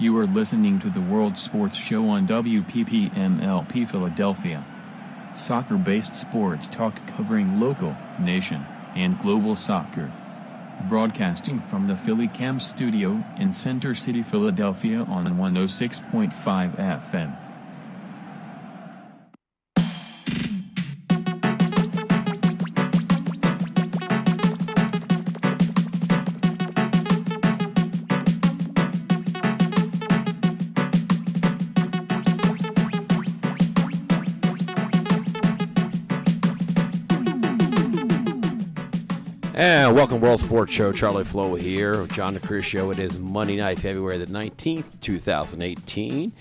You are listening to the World Sports Show on WPPM LP Philadelphia. Soccer-based sports talk covering local, nation, and global soccer. Broadcasting from the Philly Cam studio in Center City, Philadelphia on 106.5 FM. And welcome, World Sports Show. Charlie Flowe here. John DiCriscio. It is Monday night, February the 19th, 2018.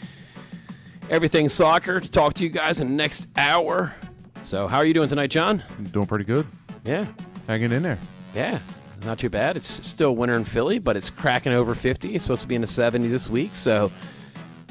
Everything soccer to talk to you guys in the next hour. So how are you doing tonight, John? Doing pretty good. Yeah. Hanging in there. Yeah. Not too bad. It's still winter in Philly, but it's cracking over 50. It's supposed to be in the 70s this week. So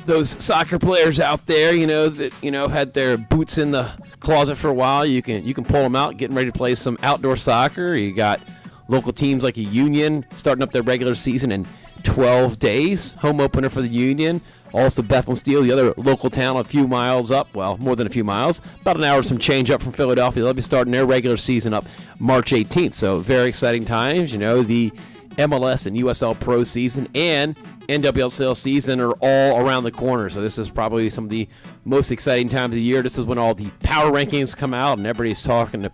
those soccer players out there, that had their boots in the closet for a while, you can pull them out, getting ready to play some outdoor soccer. You got local teams like a Union starting up their regular season in 12 days. Home opener for the Union. Also Bethlehem Steel, the other local town a few miles up, well, more than a few miles, about an hour some change up from Philadelphia. They'll be starting their regular season up March 18th. So very exciting times. The MLS and USL Pro season and NWSL season are all around the corner. So this is probably some of the most exciting times of the year. This is when all the power rankings come out and everybody's talking to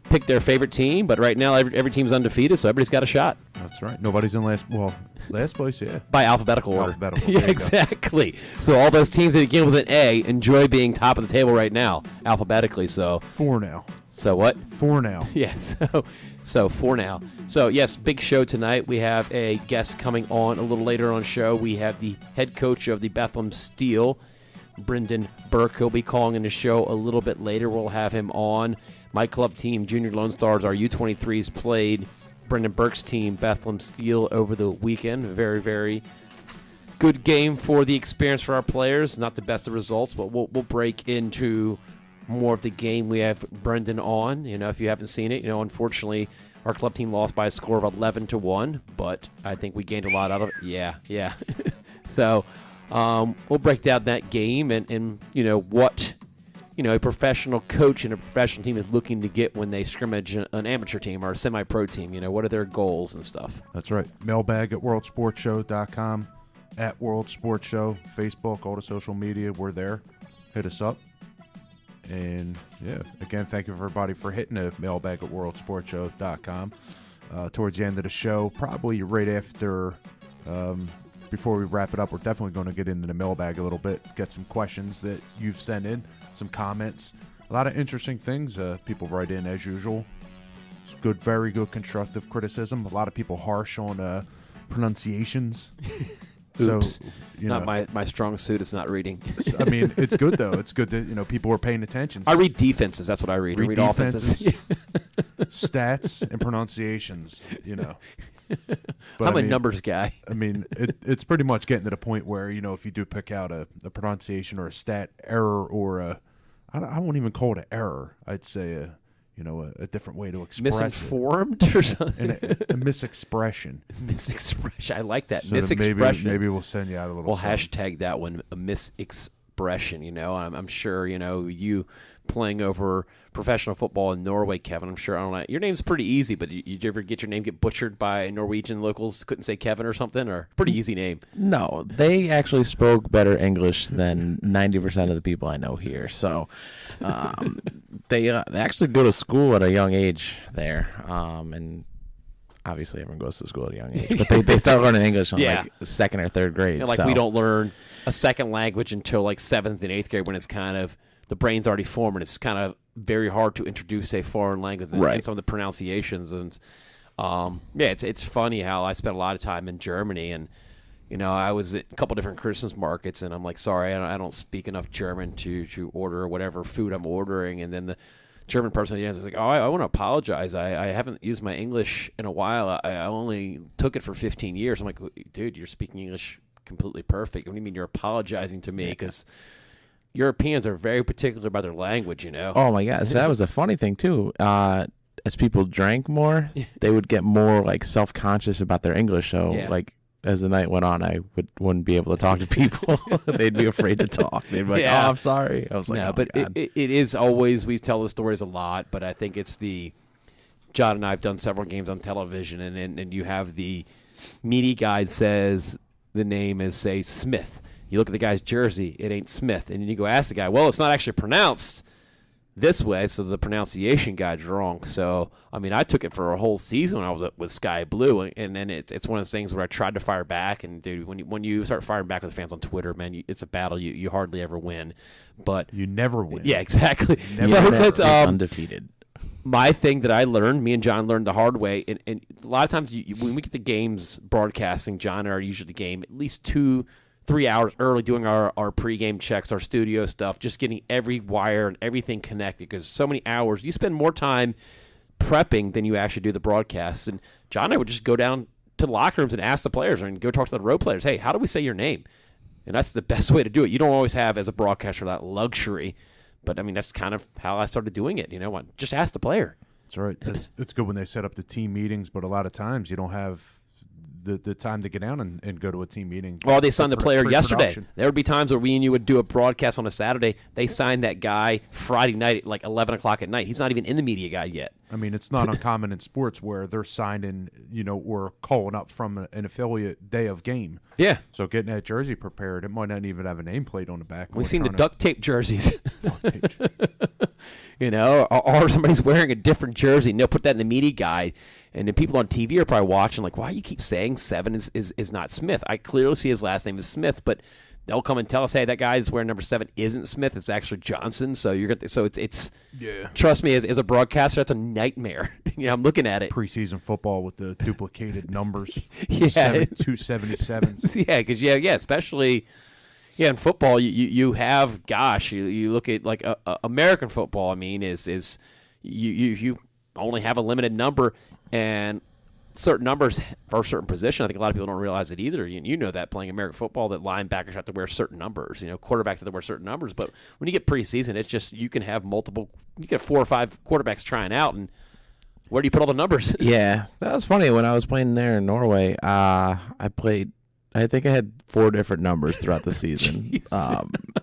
pick their favorite team. But right now, every team's undefeated, so everybody's got a shot. That's right. Nobody's in last place, yeah. By alphabetical order. Alphabetical. Yeah, exactly. So all those teams that begin with an A enjoy being top of the table right now, alphabetically. So 4 now. So what? 4 now. Yeah, so 4 now. So, yes, big show tonight. We have a guest coming on a little later on the show. We have the head coach of the Bethlehem Steel, Brendan Burke. He'll be calling in the show a little bit later. We'll have him on. My club team, Junior Lone Stars, our U23s, played Brendan Burke's team, Bethlehem Steel, over the weekend. Very, very good game for the experience for our players. Not the best of results, but we'll break into more of the game. We have Brendan on. If you haven't seen it, unfortunately, our club team lost by a score of 11-1, but I think we gained a lot out of it. Yeah. So we'll break down that game and what a professional coach and a professional team is looking to get when they scrimmage an amateur team or a semi-pro team. What are their goals and stuff. That's right. Mailbag at worldsportshow.com, at World Sports Show, Facebook, all the social media. We're there. Hit us up. And, yeah, again, thank you, everybody, for hitting the mailbag at worldsportshow.com. Towards the end of the show, probably right after, before we wrap it up, we're definitely going to get into the mailbag a little bit, get some questions that you've sent in, some comments. A lot of interesting things people write in, as usual. It's good, very good constructive criticism. A lot of people harsh on pronunciations. Oops. So, not my strong suit is not reading. I mean, it's good, though. It's good that, people are paying attention. I read defenses. That's what I read. I read offenses. Stats and pronunciations, But, I'm a numbers guy. I mean, it's pretty much getting to the point where, if you do pick out a pronunciation or a stat error or I won't even call it an error. I'd say a different way to express misinformed or something. A misexpression. Misexpression. I like that. So misexpression. Maybe we'll send you out a little. We'll something. hashtag that one, a misexpression. I'm sure you playing over professional football in Norway, Kevin. I'm sure I don't know. Your name's pretty easy, but you ever get your name get butchered by Norwegian locals? Couldn't say Kevin or something, or pretty easy name. No, they actually spoke better English than 90% of the people I know here. So they actually go to school at a young age there, and obviously everyone goes to school at a young age. But they start learning English in like the second or third grade. We don't learn a second language until like 7th and 8th grade when it's kind of the brain's already formed and it's kind of very hard to introduce a foreign language and some of the pronunciations. And it's funny how I spent a lot of time in Germany and I was at a couple different Christmas markets and I'm like, sorry, I don't speak enough German to order whatever food I'm ordering. And then the German person at the end is like, oh, I want to apologize. I haven't used my English in a while. I only took it for 15 years. I'm like, dude, you're speaking English completely perfect. What do you mean you're apologizing to me? Because Europeans are very particular about their language, Oh, my God. So that was a funny thing, too. As people drank more, they would get more, self-conscious about their English. So, as the night went on, I wouldn't be able to talk to people. They'd be afraid to talk. They'd be like, Yeah. "Oh, I'm sorry." I was like, No, "Oh, but God." it is always, we tell the stories a lot, but I think it's John and I have done several games on television, and you have the media guide says the name is, say, Smith. You look at the guy's jersey, it ain't Smith. And then you go ask the guy, well, it's not actually pronounced this way, so the pronunciation guide's wrong. So, I mean, I took it for a whole season when I was with Sky Blue, and then it's one of those things where I tried to fire back, and dude, when you start firing back with the fans on Twitter, man, it's a battle you hardly ever win. But You never win. yeah, exactly. Never. So it's undefeated. my thing that I learned, me and John learned the hard way, and a lot of times when we get the games broadcasting, John and I are usually the game at least 2-3 hours early doing our pregame checks, our studio stuff, just getting every wire and everything connected, because so many hours. You spend more time prepping than you actually do the broadcasts. And John and I would just go down to the locker rooms and ask the players, and go talk to the road players, hey, how do we say your name? And that's the best way to do it. You don't always have, as a broadcaster, that luxury. But, I mean, that's kind of how I started doing it. You know what? Just ask the player. That's right. It's good when they set up the team meetings, but a lot of times you don't have the time to get down and go to a team meeting. Well, they signed the player yesterday. Pre-production. There would be times where we and you would do a broadcast on a Saturday. They signed that guy Friday night at like 11 o'clock at night. He's not even in the media guide yet. I mean, it's not uncommon in sports where they're signing, or calling up from an affiliate day of game. Yeah. So getting that jersey prepared, it might not even have a nameplate on the back. We've We're seen the trying to- duct tape jerseys, duct tape. or somebody's wearing a different jersey, and they'll put that in the media guide. And then people on TV are probably watching like, why do you keep saying 7 is not Smith? I clearly see his last name is Smith, but they'll come and tell us, hey, that guy is wearing number 7 isn't Smith. It's actually Johnson. So it's Yeah. Trust me, as a broadcaster, that's a nightmare. I'm looking at it. Preseason football with the duplicated numbers. Yeah. 277s. Yeah, because especially in football, you have, you look at like American football. I mean, is you only have a limited number, and certain numbers for a certain position. I think a lot of people don't realize it either. You know that playing American football, that linebackers have to wear certain numbers. Quarterbacks have to wear certain numbers. But when you get preseason, it's just you can have multiple. You get 4 or 5 quarterbacks trying out, and where do you put all the numbers? Yeah, that was funny. When I was playing there in Norway, I think I had 4 different numbers throughout the season.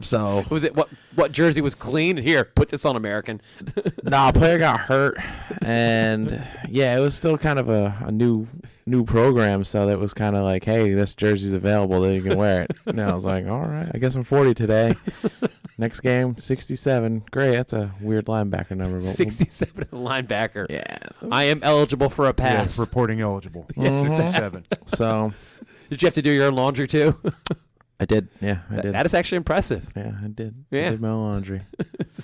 So Was it what jersey was clean? Here, put this on American. a player got hurt, and yeah, it was still kind of a new program. So that was kind of like, hey, this jersey's available, then you can wear it. And I was like, all right, I guess I'm 40 today. Next game, 67. Great, that's a weird linebacker number. But 67 as a linebacker. Yeah. I am eligible for a pass. Yeah, reporting eligible. Yeah, 67. So Did you have to do your own laundry too? I did. Yeah, I did. That is actually impressive. Yeah, I did. Yeah. I did my own laundry.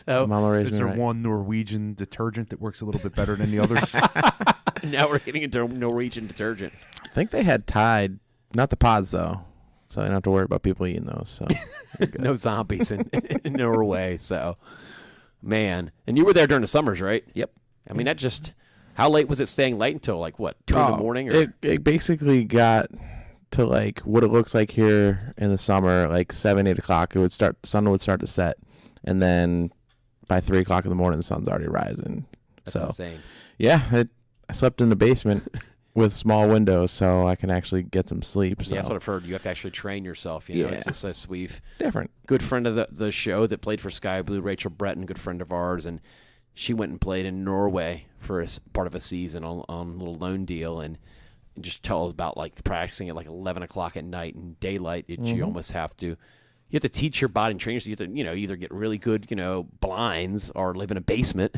So Mama raised Is me there right. one Norwegian detergent that works a little bit better than the others? now we're getting into Norwegian detergent. I think they had Tide, not the pods though, so I don't have to worry about people eating those. So No zombies in Norway. So, man, and you were there during the summers, right? Yep. I mean, that just how late was it staying late until like what 2 in the morning? Or? It basically got to like what it looks like here in the summer, like 7-8 o'clock. It would start. Sun would start to set, and then by 3 o'clock in the morning, the sun's already rising. That's so insane. yeah, I slept in the basement with small windows, so I can actually get some sleep. So Yeah, that's what I've heard. You have to actually train yourself. You know, Yeah. it's just we've different. good friend of the show that played for Sky Blue, Rachel Breton, good friend of ours, and she went and played in Norway for part of a season on a little loan deal, and just tell us about like practicing at like 11 o'clock at night in daylight. You almost have to. You have to teach your body and train yourself. You have to, either get really good, blinds or live in a basement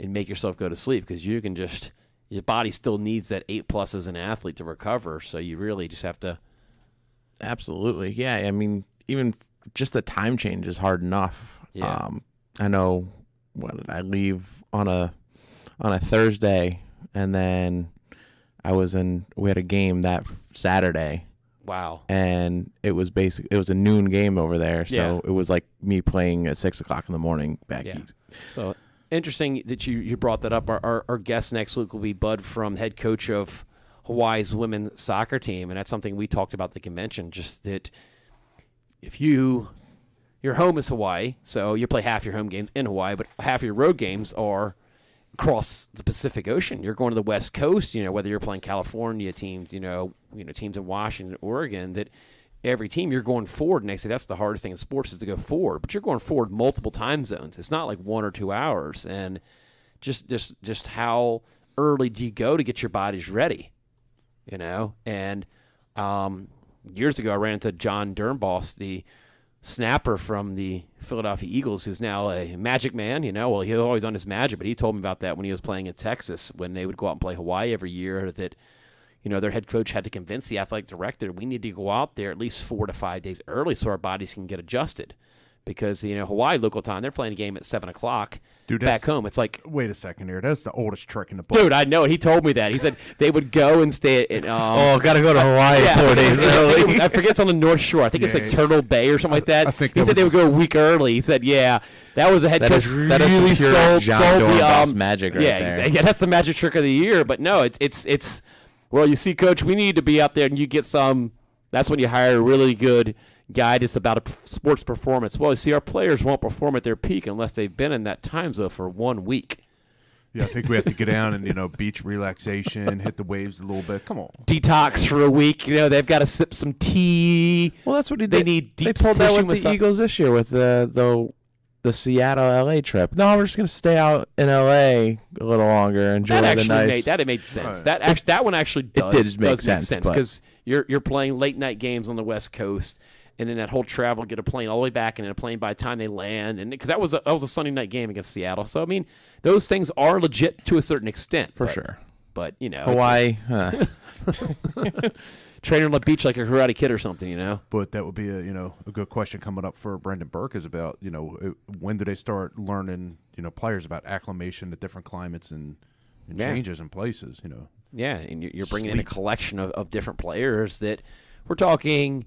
and make yourself go to sleep, because you can just. Your body still needs that 8+ as an athlete to recover, so you really just have to. Absolutely, yeah. I mean, even just the time change is hard enough. Yeah. I know. What did I leave on a Thursday, and then we had a game that Saturday. Wow. And it was a noon game over there, so Yeah. it was like me playing at 6 o'clock in the morning back Yeah. east. So interesting that you brought that up. Our guest next week will be Bud From, head coach of Hawaii's women's soccer team, and that's something we talked about at the convention. Just that if your home is Hawaii, so you play half your home games in Hawaii, but half your road games are across the Pacific Ocean. You're going to the West Coast, whether you're playing California teams, teams in Washington, Oregon, that every team you're going forward. And they say that's the hardest thing in sports is to go forward, but you're going forward multiple time zones. It's not like 1 or 2 hours. And just how early do you go to get your bodies ready, And years ago I ran into John Dernbos, the snapper from the Philadelphia Eagles, who's now a Magic man, Well, he was always on his Magic, but he told me about that when he was playing in Texas, when they would go out and play Hawaii every year, that, their head coach had to convince the athletic director, we need to go out there at least 4 to 5 days early so our bodies can get adjusted. Because, Hawaii local time, they're playing a game at 7 o'clock. Dude, back home. It's like, wait a second here. That's the oldest trick in the book. Dude, I know it. He told me that. He said they would go and stay at gotta go to Hawaii 4 days early. I forget it's on the North Shore. I think it's like Turtle Bay or something like that. I think he said they would go a week early. He said, that was a head coach that is really some pure sold John the Dornbos magic right there. Yeah, that's the magic trick of the year. But no, it's well, you see, Coach, we need to be out there, and you get some. That's when you hire a really good guy that's about a sports performance. Well, you see, our players won't perform at their peak unless they've been in that time zone for 1 week. Yeah, I think we have to get down and, beach relaxation, hit the waves a little bit. Come on. Detox for a week. They've got to sip some tea. Well, that's what they need. Deep they pulled that with massage. the Eagles this year with the Seattle LA trip. No, we're just gonna stay out in LA a little longer, enjoy the nice. That made sense. Right. That one actually does. It did make sense sense because you're playing late night games on the West Coast, and then that whole travel, get a plane all the way back, and then a plane by the time they land, and because that was a Sunday night game against Seattle. So I mean, those things are legit to a certain extent, sure. But Hawaii. training on the beach like a Karate Kid or something, But that would be a good question coming up for Brendan Burke is about when do they start learning players about acclimation to different climates and changes in places. Yeah, and you're bringing in a collection of different players that we're talking.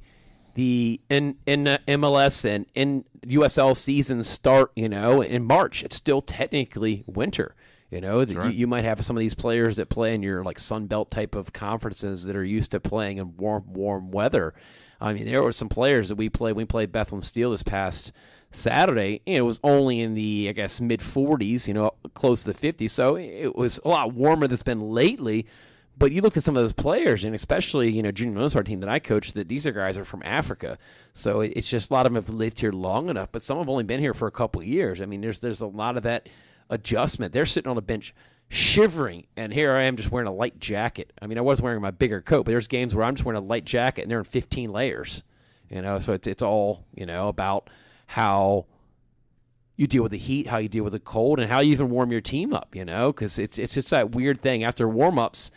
The in MLS and in USL seasons start in March. It's still technically winter. Right. You might have some of these players that play in your like Sun Belt type of conferences that are used to playing in warm weather. I mean, there were some players that we played. We played Bethlehem Steel this past Saturday. It was only in the, I guess, mid-40s, close to the 50s. So it was a lot warmer than it's been lately. But you look at some of those players, and especially, junior Minnesota team that I coach, that these guys are from Africa. So it's just a lot of them have lived here long enough, but some have only been here for a couple of years. I mean, there's a lot of that adjustment. They're sitting on a bench shivering, and here I am just wearing a light jacket. I mean, I was wearing my bigger coat, but there's games where I'm just wearing a light jacket, and they're in 15 layers. So it's all, about how you deal with the heat, how you deal with the cold, and how you even warm your team up, because it's just that weird thing. After warm-ups,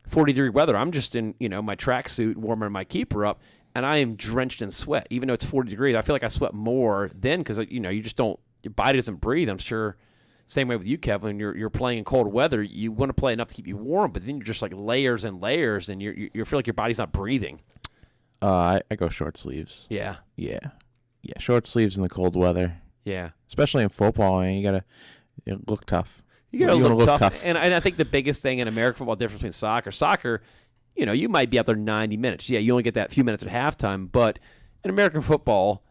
40-degree weather, I'm just in, my tracksuit warming my keeper up, and I am drenched in sweat. Even though it's 40 degrees, I feel like I sweat more then because, you just don't, your body doesn't breathe. I'm sure same way with you, Kevin. You're playing in cold weather. You want to play enough to keep you warm, but then you're just like layers and layers, and you feel like your body's not breathing. I go short sleeves. Yeah. Short sleeves in the cold weather. Yeah. Especially in football, and you gotta look tough. You gotta look tough. And I think the biggest thing in American football difference between soccer, you might be out there 90 minutes. Yeah, you only get that few minutes at halftime, but in American football,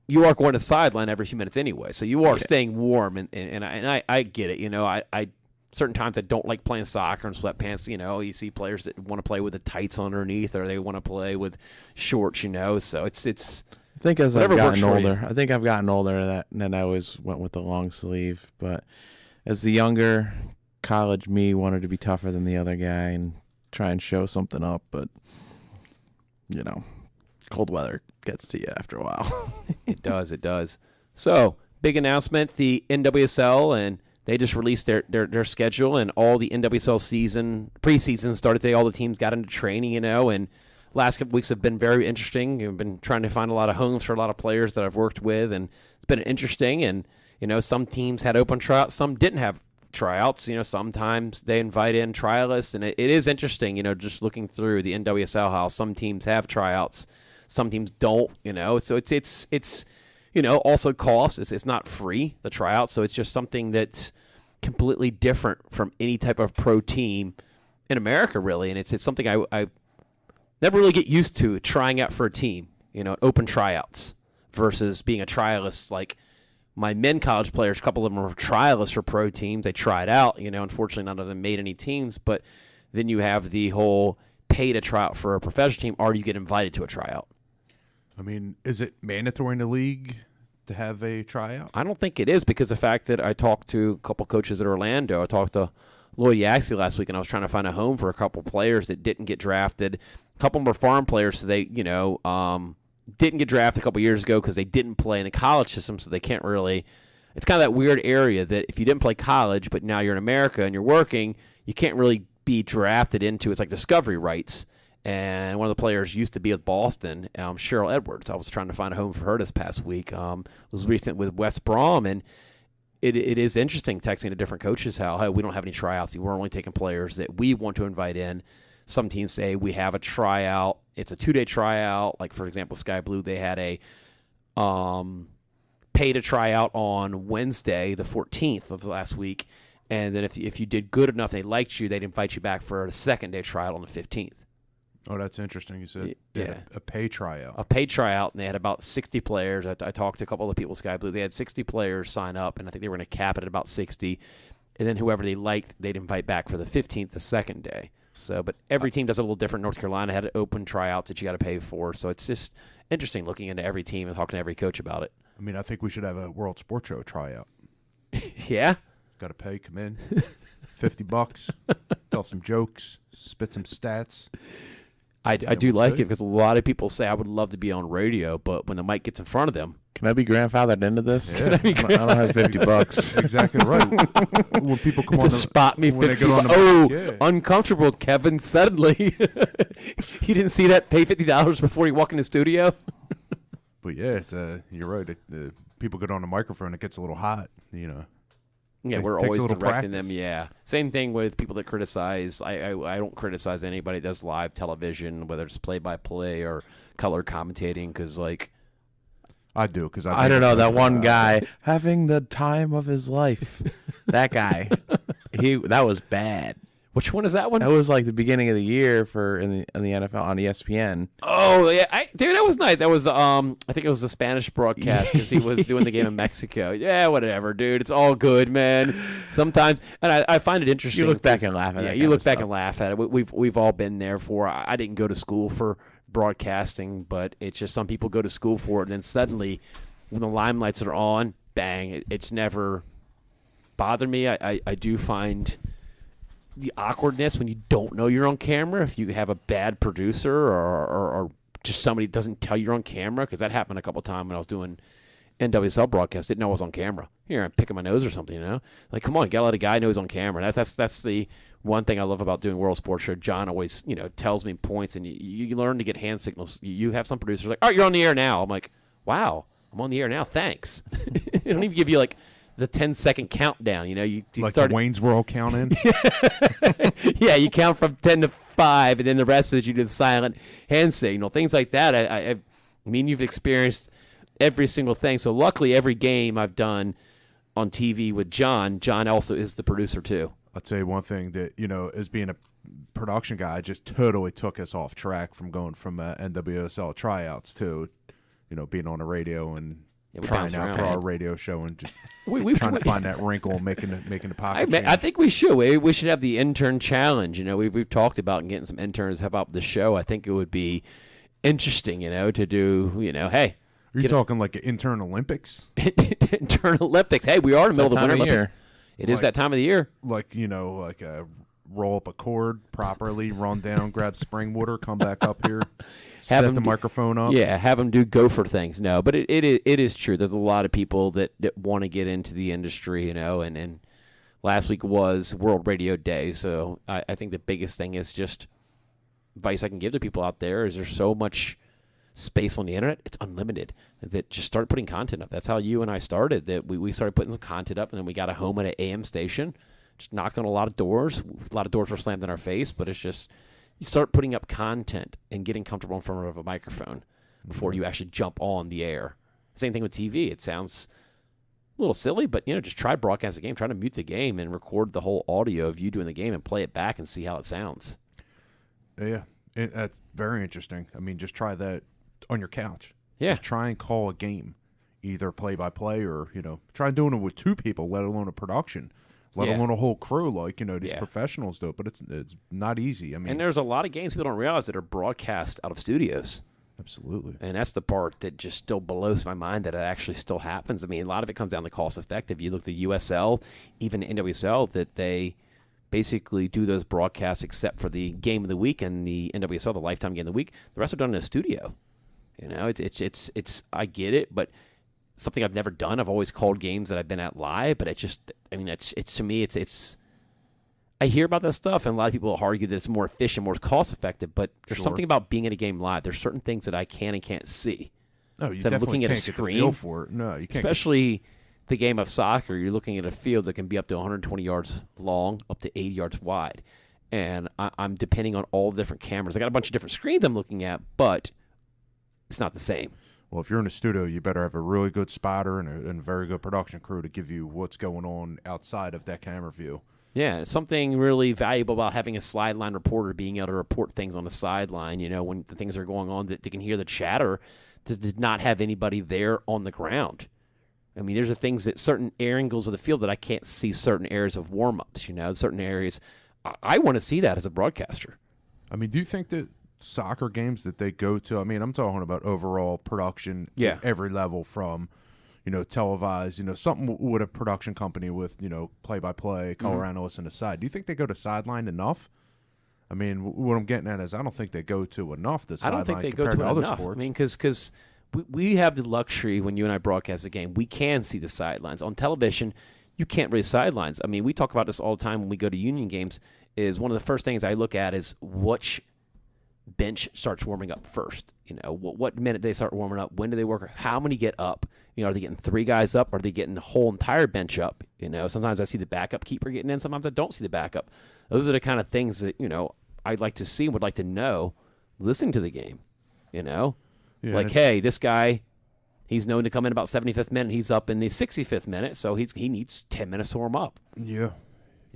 you are going to sideline every few minutes anyway, so you are staying warm, and I get it. I certain times I don't like playing soccer in sweatpants. You see players that want to play with the tights underneath, or they want to play with shorts. So it's. I think as I've whatever gotten older, and I always went with the long sleeve. But as the younger college me wanted to be tougher than the other guy and try and show something up, but cold weather gets to you after a while. It does. So, big announcement, the NWSL, and they just released their schedule, and all the NWSL preseason started today. All the teams got into training, and last couple weeks have been very interesting. I've been trying to find a lot of homes for a lot of players that I've worked with, and it's been interesting. And, some teams had open tryouts, some didn't have tryouts. Sometimes they invite in trialists, and it is interesting, just looking through the NWSL how some teams have tryouts. Some teams don't, so it's also cost. It's not free, the tryout, so it's just something that's completely different from any type of pro team in America, really, and it's something I never really get used to, trying out for a team, open tryouts versus being a trialist like my men college players, a couple of them were trialists for pro teams. They tried out. Unfortunately, none of them made any teams. But then you have the whole pay to try out for a professional team, or you get invited to a tryout. I mean, is it mandatory in the league to have a tryout? I don't think it is, because the fact that I talked to a couple coaches at Orlando. I talked to Lloyd Yaxley last week, and I was trying to find a home for a couple players that didn't get drafted. A couple of them were farm players, so they, didn't get drafted a couple years ago because they didn't play in the college system, so they can't really – it's kind of that weird area that if you didn't play college but now you're in America and you're working, you can't really be drafted into – it's like discovery rights. And one of the players used to be with Boston, Cheryl Edwards. I was trying to find a home for her this past week. Was recent with West Brom, and it is interesting texting to different coaches how, hey, we don't have any tryouts. We're only taking players that we want to invite in. Some teams say we have a tryout. It's a 2-day tryout. Like, for example, Sky Blue, they had a pay to tryout on Wednesday, the 14th of last week. And then if you did good enough, they liked you, they'd invite you back for a 2nd-day tryout on the 15th. Oh, that's interesting. You said a pay tryout. A paid tryout, and they had about 60 players. I talked to a couple of people at Sky Blue. They had 60 players sign up, and I think they were going to cap it at about 60. And then whoever they liked, they'd invite back for the 15th, the 2nd day. So, but every team does it a little different. North Carolina had open tryouts that you got to pay for. So it's just interesting looking into every team and talking to every coach about it. I mean, I think we should have a World Sports Show tryout. Yeah? Got to pay, come in, $50, tell some jokes, spit some stats. I do like it because a lot of people say I would love to be on radio, but when the mic gets in front of them. Can I be grandfathered into this? Yeah. I don't have $50. Exactly right. When people come on, spot me, when they get on the mic, yeah. Uncomfortable, Kevin. Suddenly, you didn't see that. Pay $50 before you walk in the studio. But yeah, it's you're right. People get on the microphone, it gets a little hot. Yeah, It we're takes always a little directing practice. them. Yeah, same thing with people that criticize. I don't criticize anybody that does live television, whether it's play-by-play or color commentating, because I do, because I don't know, that one guy having the time of his life. That guy, that was bad. Which one is that one? That was like the beginning of the year in the NFL on ESPN. Oh yeah, dude, that was nice. That was I think it was the Spanish broadcast because he was doing the game in Mexico. Yeah, whatever, dude. It's all good, man. Sometimes, and I find it interesting. You look back and laugh at it. Yeah, you look back and laugh at it. We've all been there for. I didn't go to school for broadcasting, but it's just some people go to school for it, and then suddenly, when the limelights are on, bang! It's never bothered me. I do find the awkwardness when you don't know you're on camera, if you have a bad producer or just somebody doesn't tell you're on camera, because that happened a couple of times when I was doing NWSL broadcast. Didn't know I was on camera. Here, I'm picking my nose or something, Like, come on, you gotta let a guy know he's on camera. That's the one thing I love about doing World Sports Show. John always, tells me points, and you learn to get hand signals. You have some producers like, oh, you're on the air now. I'm like, wow, I'm on the air now, thanks. They don't even give you, like, the 10-second countdown, you like start the Wayne's World count in. Yeah, you count from 10 to 5, and then the rest of it you do the silent hand signal, things like that. I mean, you've experienced every single thing. So luckily, every game I've done on TV with John also is the producer too. I'll tell you one thing that as being a production guy, just totally took us off track from going from NWSL tryouts to, being on the radio and. Trying out for our radio show and just trying to find that wrinkle and making the pocket change. I think we should. We should have the intern challenge. We've talked about getting some interns to help out with the show. I think it would be interesting, to do, hey. Are you talking like an intern Olympics? Intern Olympics. Hey, we are in the middle of the Winter Olympics. It is that time of the year. Like, like roll up a cord properly, run down, grab spring water, come back up here, set the microphone up. Yeah, have them do gopher things. No, but it is true. There's a lot of people that want to get into the industry, and last week was World Radio Day. So I think the biggest thing is just advice I can give to people out there is there's so much space on the internet. It's unlimited. That just start putting content up. That's how you and I started. That we started putting some content up, and then we got a home at an AM station. Just knocked on a lot of doors. A lot of doors were slammed in our face, but it's just you start putting up content and getting comfortable in front of a microphone before you actually jump on the air. Same thing with TV. It sounds a little silly, but just try broadcast a game. Try to mute the game and record the whole audio of you doing the game and play it back and see how it sounds. Yeah, that's very interesting. I mean, just try that on your couch. Yeah. Just try and call a game. either play-by-play or, try doing it with 2 people, let alone a production, let alone a whole crew like, these professionals do it. But it's not easy. I mean, and there's a lot of games people don't realize that are broadcast out of studios. Absolutely. And that's the part that just still blows my mind that it actually still happens. I mean, a lot of it comes down to cost effective. You look at the USL, even the NWSL, that they basically do those broadcasts except for the game of the week and the NWSL, the lifetime game of the week. The rest are done in a studio. It's I get it, but something I've never done. I've always called games that I've been at live, but it's to me, it's I hear about that stuff, and a lot of people argue that it's more efficient, more cost-effective, but there's something about being at a game live. There's certain things that I can and can't see. No, you so definitely looking at can't a get the screen, feel for it. No, you can't. Especially the game of soccer, you're looking at a field that can be up to 120 yards long, up to 80 yards wide, and I'm depending on all the different cameras. I got a bunch of different screens I'm looking at, but it's not the same. Well, if you're in a studio, you better have a really good spotter and a very good production crew to give you what's going on outside of that camera view. Yeah, something really valuable about having a sideline reporter being able to report things on the sideline, when the things are going on, that they can hear the chatter, to not have anybody there on the ground. I mean, there's the things that certain angles of the field that I can't see certain areas of warm-ups, certain areas. I want to see that as a broadcaster. I mean, do you think that soccer games that they go to, I mean, I'm talking about overall production at every level from televised, something with a production company with, play-by-play, color analysts on the side. Do you think they go to sideline enough? I mean, what I'm getting at is I don't think they go to enough the sideline. I don't think they go to other enough. Sports. I mean, because we have the luxury when you and I broadcast a game, we can see the sidelines. On television, you can't really sidelines. I mean, we talk about this all the time when we go to Union games, is one of the first things I look at is which bench starts warming up first. What minute they start warming up, when do they work, how many get up, are they getting 3 guys up, are they getting the whole entire bench up? Sometimes I see the backup keeper getting in, sometimes I don't see the backup. Those are the kind of things that I'd like to see and would like to know listening to the game. Hey, this guy, he's known to come in about 75th minute, he's up in the 65th minute, so he needs 10 minutes to warm up. Yeah,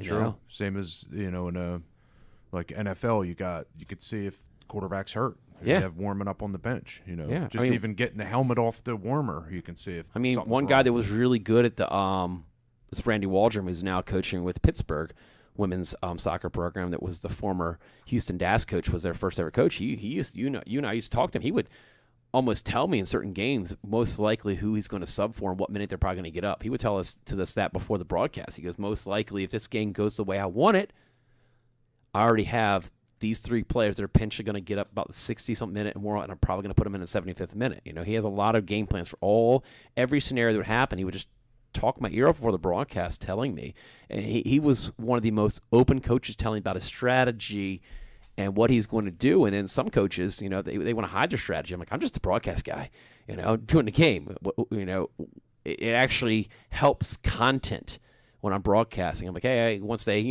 true. Same as in a like NFL, you could see if quarterback's hurt. You have warming up on the bench, even getting the helmet off the warmer, you can see if one guy that was really good at the is Randy Waldrum, who's now coaching with Pittsburgh women's soccer program, that was the former Houston Dash coach, was their first ever coach. He used, I used to talk to him. He would almost tell me in certain games most likely who he's going to sub for and what minute they're probably going to get up. He would tell us that before the broadcast. He goes, most likely if this game goes the way I want it, I already have these 3 players that are potentially going to get up about the 60-something minute and more, and I'm probably going to put them in the 75th minute. He has a lot of game plans for every scenario that would happen. He would just talk my ear off before the broadcast telling me. And he was one of the most open coaches telling about his strategy and what he's going to do. And then some coaches, they want to hide their strategy. I'm like, I'm just a broadcast guy, doing the game. It actually helps content when I'm broadcasting. I'm like, hey, once they,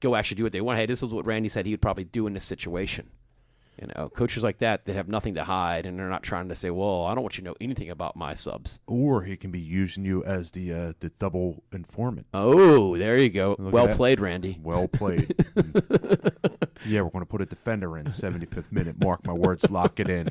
go actually do what they want. Hey, this is what Randy said he would probably do in this situation. Coaches like that have nothing to hide, and they're not trying to say, well, I don't want you to know anything about my subs. Or he can be using you as the double informant. Oh, there you go. Well played, Randy. Well played. Yeah, we're going to put a defender in 75th minute. Mark my words, lock it in.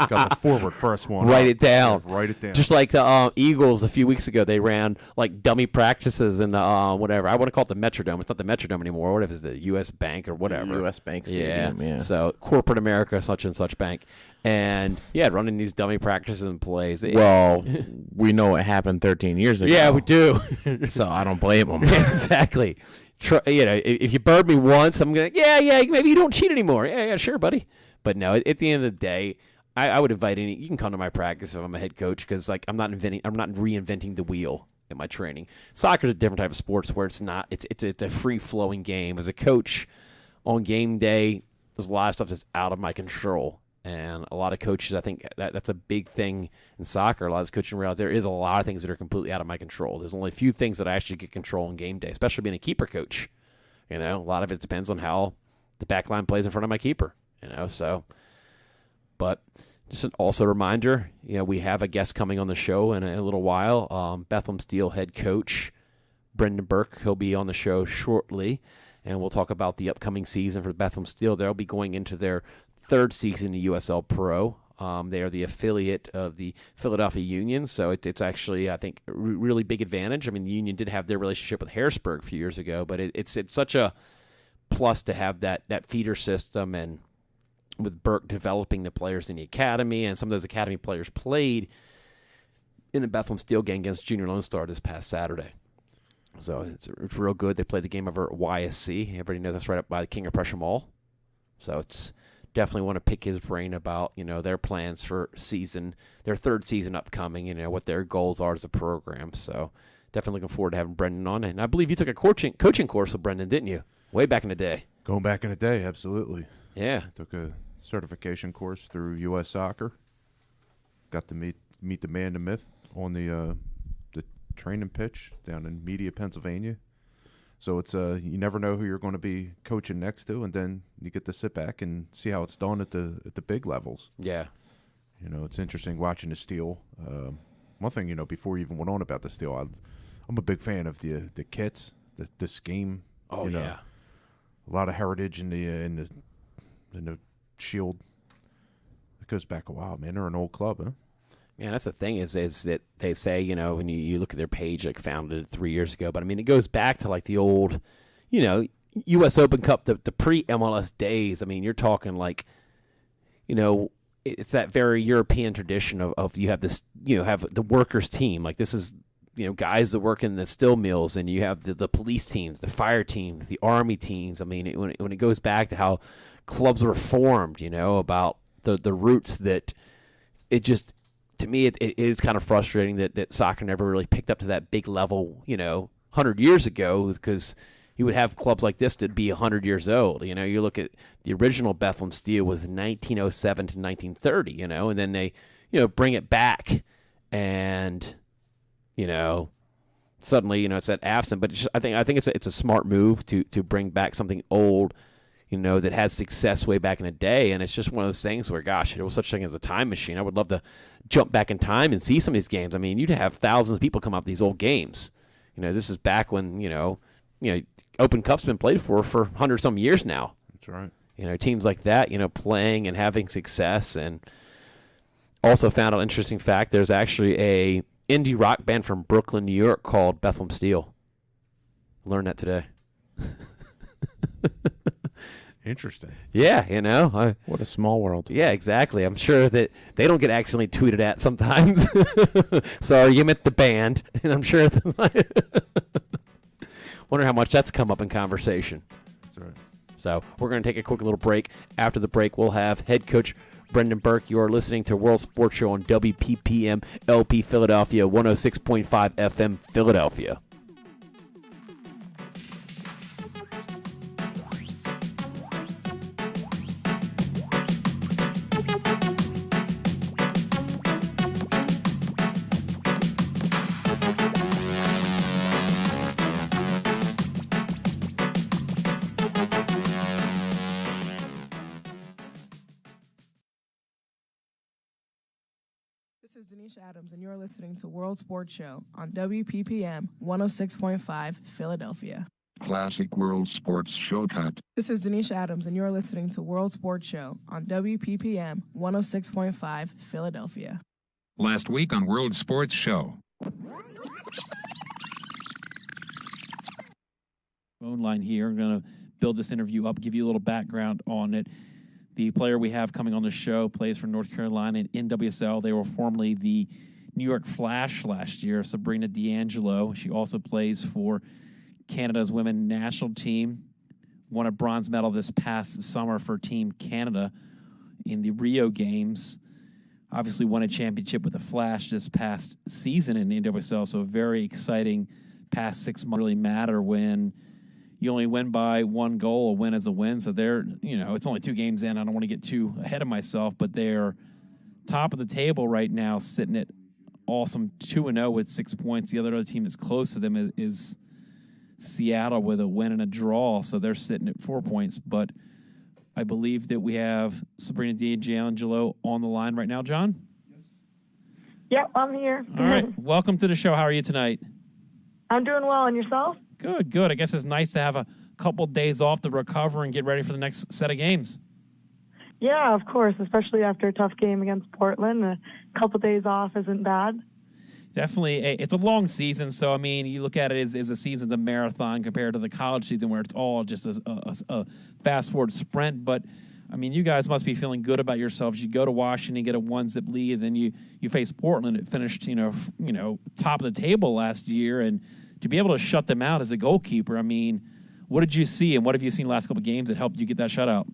Got the forward first one. Write it down. Yeah, write it down. Just like the Eagles a few weeks ago, they ran like dummy practices in the whatever. I want to call it the Metrodome. It's not the Metrodome anymore. What if it's the U.S. Bank or whatever? U.S. Bank Stadium, yeah. So corporate America, such and such bank. And, running these dummy practices and plays. Well, we know what happened 13 years ago. Yeah, we do. So I don't blame them. Exactly. If you bird me once, I'm going to, maybe you don't cheat anymore. Yeah, sure, buddy. But no, at the end of the day, I would invite you can come to my practice if I'm a head coach, because I'm not reinventing the wheel in my training. Soccer's a different type of sports where it's not, it's a free-flowing game. As a coach on game day, there's a lot of stuff that's out of my control. And a lot of coaches, I think that's a big thing in soccer. A lot of those coaches realize there is a lot of things that are completely out of my control. There's only a few things that I actually get control on game day, especially being a keeper coach. A lot of it depends on how the back line plays in front of my keeper. But just also a reminder, we have a guest coming on the show in a little while. Bethlehem Steel head coach Brendan Burke. He'll be on the show shortly, and we'll talk about the upcoming season for Bethlehem Steel. They'll be going into their 3rd season in USL Pro. They are the affiliate of the Philadelphia Union, so it's actually, I think, a really big advantage. I mean, the Union did have their relationship with Harrisburg a few years ago, but it's such a plus to have that feeder system, and with Burke developing the players in the academy, and some of those academy players played in the Bethlehem Steel game against Junior Lone Star this past Saturday. So it's real good. They played the game over at YSC. Everybody knows that's right up by the King of Prussia Mall. So it's definitely want to pick his brain about, their plans for their third season upcoming, what their goals are as a program. So definitely looking forward to having Brendan on. And I believe you took a coaching course with Brendan, didn't you? Way back in the day. Going back in the day, absolutely. Yeah. Took a certification course through U.S. Soccer. Got to meet the man, the myth, on the training pitch down in Media, Pennsylvania. So it's you never know who you're going to be coaching next to, and then you get to sit back and see how it's done at the big levels. Yeah. It's interesting watching the Steel. One thing, before you even went on about the Steel, I'm a big fan of the kits, the scheme. Oh, yeah. A lot of heritage in the Shield. It goes back a while, man. They're an old club, huh? Man, that's the thing is that they say, when you look at their page, like founded 3 years ago, but I mean, it goes back to like the old, U.S. Open Cup, the pre-MLS days. I mean, you're talking like, it's that very European tradition of you have this, have the workers team. Like this is, guys that work in the steel mills, and you have the police teams, the fire teams, the army teams. I mean, when it goes back to how clubs were formed, about the roots that it just, to me, it is kind of frustrating that soccer never really picked up to that big level, 100 years ago, because you would have clubs like this that'd be 100 years old. You look at the original Bethlehem Steel was 1907 to 1930, and then they, bring it back, and, suddenly, it's that absent. But I think it's a smart move to bring back something old, that had success way back in the day. And it's just one of those things where, gosh, there was such a thing as a time machine. I would love to jump back in time and see some of these games. I mean, you'd have thousands of people come out to these old games. This is back when, Open Cup's been played for 100-some years now. That's right. Teams like that, playing and having success. And also found an interesting fact, there's actually a indie rock band from Brooklyn, New York called Bethlehem Steel. Learned that today. Interesting. Yeah, what a small world. Yeah, exactly. I'm sure that they don't get accidentally tweeted at sometimes. Sorry, you meant the band. And I'm sure. Wonder how much that's come up in conversation. That's right. So we're going to take a quick little break. After the break, we'll have head coach Brendan Burke. You are listening to World Sports Show on WPPM LP Philadelphia, 106.5 FM Philadelphia. This is Denise Adams, and you're listening to World Sports Show on WPPM 106.5 Philadelphia. Classic World Sports Show cut. This is Denise Adams, and you're listening to World Sports Show on WPPM 106.5 Philadelphia. Last week on World Sports Show. Phone line here. I'm going to build this interview up, give you a little background on it. The player we have coming on the show plays for North Carolina in NWSL. They were formerly the New York Flash last year, Sabrina D'Angelo. She also plays for Canada's women national team. Won a bronze medal this past summer for Team Canada in the Rio Games. Obviously won a championship with the Flash this past season in NWSL, so very exciting. Past 6 months really matter when you only win by one goal. A win is a win. So they're, it's only 2 games in. I don't want to get too ahead of myself, but they're top of the table right now, sitting at awesome 2-0 with 6 points. The other team that's close to them is Seattle with a win and a draw. So they're sitting at 4 points. But I believe that we have Sabrina D'Angelo on the line right now. John? Yep, I'm here. All right. Welcome to the show. How are you tonight? I'm doing well. And yourself? Good, good. I guess it's nice to have a couple days off to recover and get ready for the next set of games. Yeah, of course, especially after a tough game against Portland. A couple days off isn't bad. Definitely, it's a long season, so I mean, you look at it as a season's a marathon compared to the college season where it's all just a fast-forward sprint. But I mean, you guys must be feeling good about yourselves. You go to Washington, get a 1-zip lead, then you face Portland. It finished, top of the table last year, and to be able to shut them out as a goalkeeper, I mean, what did you see, and what have you seen the last couple of games that helped you get that shutout?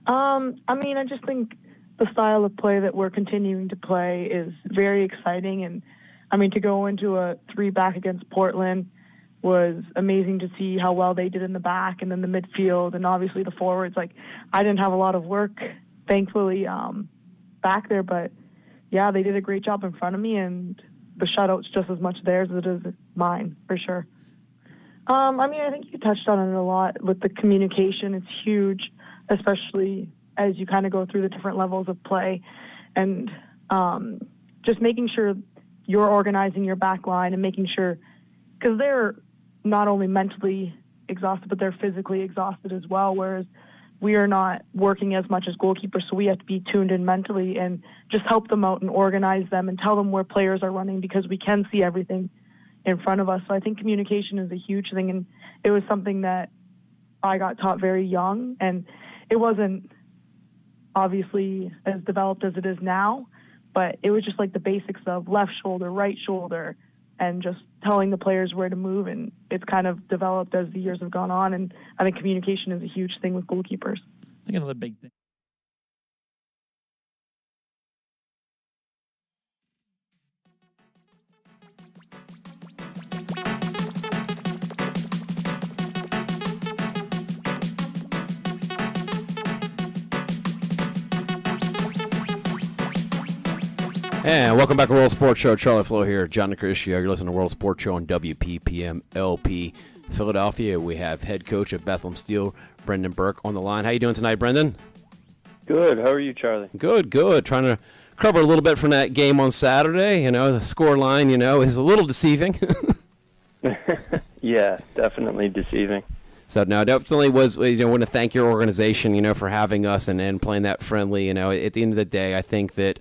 I just think the style of play that we're continuing to play is very exciting. And, to go into a 3-back against Portland was amazing to see how well they did in the back and then the midfield and obviously the forwards. Like, I didn't have a lot of work, thankfully, back there. But, yeah, they did a great job in front of me, and the shutout's just as much theirs as it is mine, for sure. I think you touched on it a lot with the communication. It's huge, especially as you kind of go through the different levels of play, and just making sure you're organizing your back line and making sure, because they're not only mentally exhausted, but they're physically exhausted as well, whereas we are not working as much as goalkeepers, so we have to be tuned in mentally and just help them out and organize them and tell them where players are running, because we can see everything in front of us. So I think communication is a huge thing, and it was something that I got taught very young, and it wasn't obviously as developed as it is now, but it was just like the basics of left shoulder, right shoulder, and just telling the players where to move, and it's kind of developed as the years have gone on, and I think communication is a huge thing with goalkeepers. I think another big thing. And welcome back to World Sports Show. Charlie Flowe here, John DiCriscio. You're listening to World Sports Show on WPPM LP Philadelphia. We have head coach of Bethlehem Steel, Brendan Burke, on the line. How you doing tonight, Brendan? Good. How are you, Charlie? Good. Trying to cover a little bit from that game on Saturday. The score line, is a little deceiving. Yeah, definitely deceiving. So, no, definitely was, want to thank your organization, for having us and playing that friendly. At the end of the day, I think that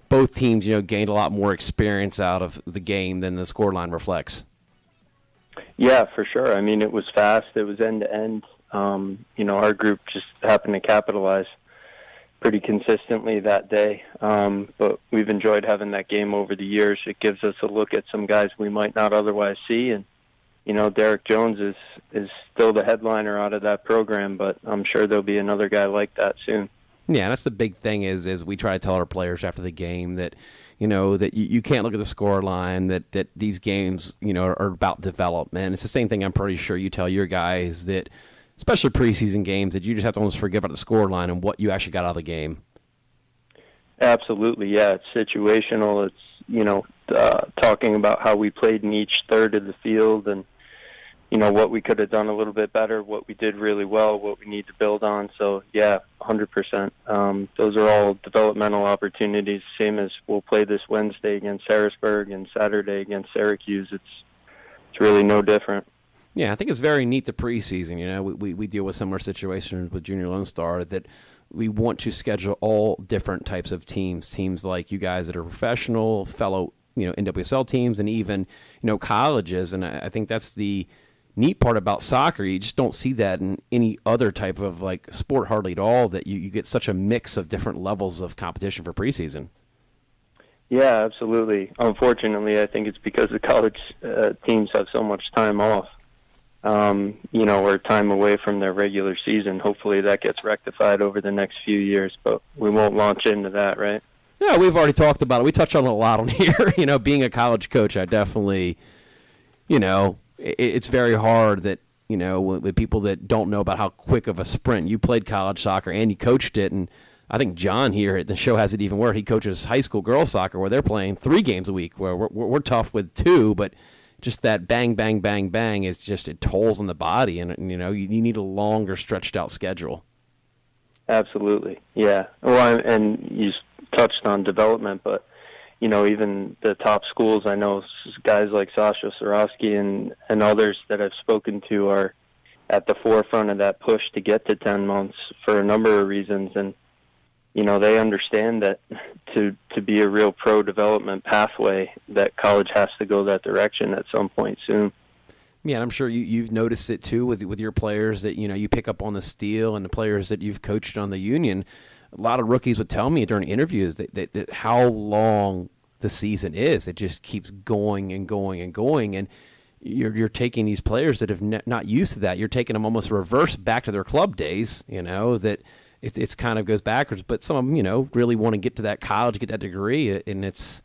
both teams, gained a lot more experience out of the game than the scoreline reflects. Yeah, for sure. It was fast. It was end-to-end. Our group just happened to capitalize pretty consistently that day. But we've enjoyed having that game over the years. It gives us a look at some guys we might not otherwise see. And, Derek Jones is still the headliner out of that program, but I'm sure there'll be another guy like that soon. Yeah, that's the big thing is we try to tell our players after the game that, that you can't look at the score line, that these games, are about development. It's the same thing I'm pretty sure you tell your guys, that especially preseason games, that you just have to almost forget about the score line and what you actually got out of the game. Absolutely, yeah. It's situational. It's, talking about how we played in each third of the field and, what we could have done a little bit better, what we did really well, what we need to build on. So, yeah, 100%. Those are all developmental opportunities, same as we'll play this Wednesday against Harrisburg and Saturday against Syracuse. It's really no different. Yeah, I think it's very neat the preseason. We deal with similar situations with Junior Lone Star, that we want to schedule all different types of teams like you guys that are professional, fellow, NWSL teams, and even, colleges. And I think that's the neat part about soccer. You just don't see that in any other type of sport hardly at all, that you get such a mix of different levels of competition for preseason. Yeah, absolutely. Unfortunately, I think it's because the college teams have so much time off, or time away from their regular season. Hopefully that gets rectified over the next few years, but we won't launch into that, right? Yeah, we've already talked about it. We touched on it a lot on here. Being a college coach, I definitely, it's very hard that, with people that don't know about how quick of a sprint. You played college soccer and you coached it, and I think John here at the show has it even where he coaches high school girls soccer where they're playing 3 games a week, where we're tough with 2, but just that bang, bang, bang, bang is just, it tolls on the body, and, you need a longer stretched out schedule. Absolutely, yeah. Well, and you touched on development, but even the top schools, I know guys like Sasha Sorosky and others that I've spoken to are at the forefront of that push to get to 10 months for a number of reasons. And, they understand that to be a real pro development pathway, that college has to go that direction at some point soon. Yeah, and I'm sure you've noticed it too with your players that, you pick up on the Steel and the players that you've coached on the Union. A lot of rookies would tell me during interviews that how long the season is. It just keeps going and going and going. And you're taking these players that have not used to that. You're taking them almost reverse back to their club days, that it's kind of goes backwards. But some of them, really want to get to that college, get that degree, and it's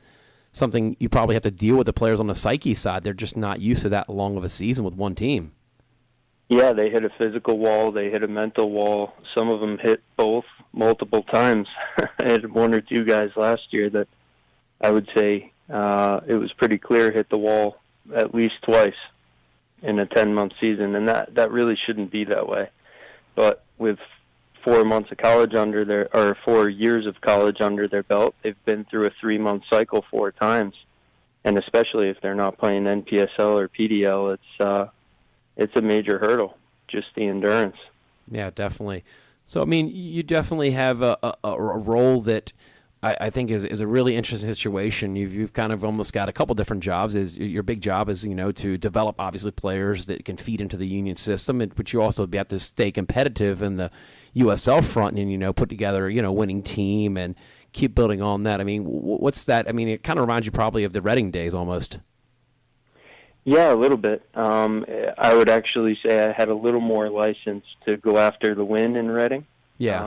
something you probably have to deal with the players on the psyche side. They're just not used to that long of a season with one team. Yeah, they hit a physical wall. They hit a mental wall. Some of them hit both multiple times. I had one or two guys last year that I would say it was pretty clear hit the wall at least twice in a 10-month season, and that really shouldn't be that way. But with 4 months of college under their, or 4 years of college under their belt, they've been through a 3-month cycle 4 times. And especially if they're not playing NPSL or PDL, it's a major hurdle, just the endurance. Yeah, definitely. So, I mean, you definitely have a role that I think is a really interesting situation. You've kind of almost got a couple different jobs. Your big job is, to develop, obviously, players that can feed into the Union system, but you also have to stay competitive in the USL front and, put together, a winning team and keep building on that. I mean, what's that? I mean, it kind of reminds you probably of the Reading days almost. Yeah, a little bit. I would actually say I had a little more license to go after the win in Reading. Yeah.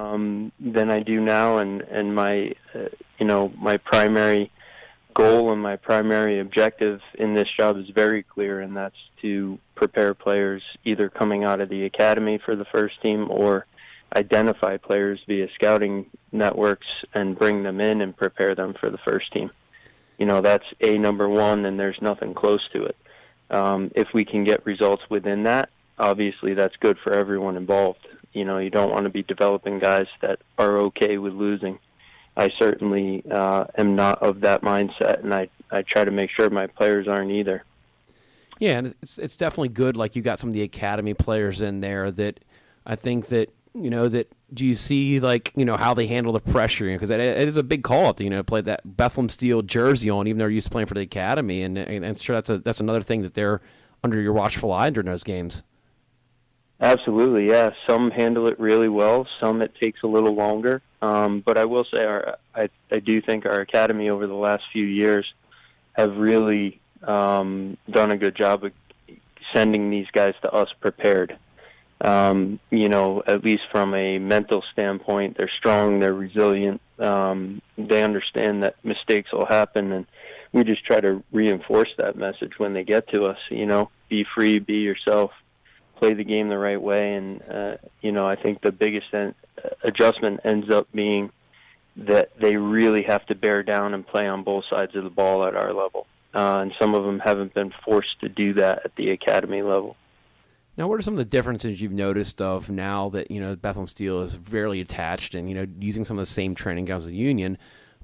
Than I do now, and my my primary goal and my primary objective in this job is very clear, and that's to prepare players either coming out of the academy for the first team or identify players via scouting networks and bring them in and prepare them for the first team. That's number one, and there's nothing close to it. If we can get results within that, obviously that's good for everyone involved. You don't want to be developing guys that are okay with losing. I certainly am not of that mindset, and I try to make sure my players aren't either. Yeah, and it's definitely good. Like you got some of the academy players in there that I think that that do you see how they handle the pressure? Because it is a big call up to play that Bethlehem Steel jersey on, even though they're used to playing for the academy, and I'm sure that's another thing that they're under your watchful eye during those games. Absolutely, yeah. Some handle it really well. Some it takes a little longer. But I will say I do think our academy over the last few years have really done a good job of sending these guys to us prepared. At least from a mental standpoint, they're strong, they're resilient. They understand that mistakes will happen, and we just try to reinforce that message when they get to us. Be free, be yourself. Play the game the right way, and I think the biggest adjustment ends up being that they really have to bear down and play on both sides of the ball at our level, and some of them haven't been forced to do that at the academy level. Now, what are some of the differences you've noticed of now that Bethlehem Steel is fairly attached and using some of the same training grounds as the Union?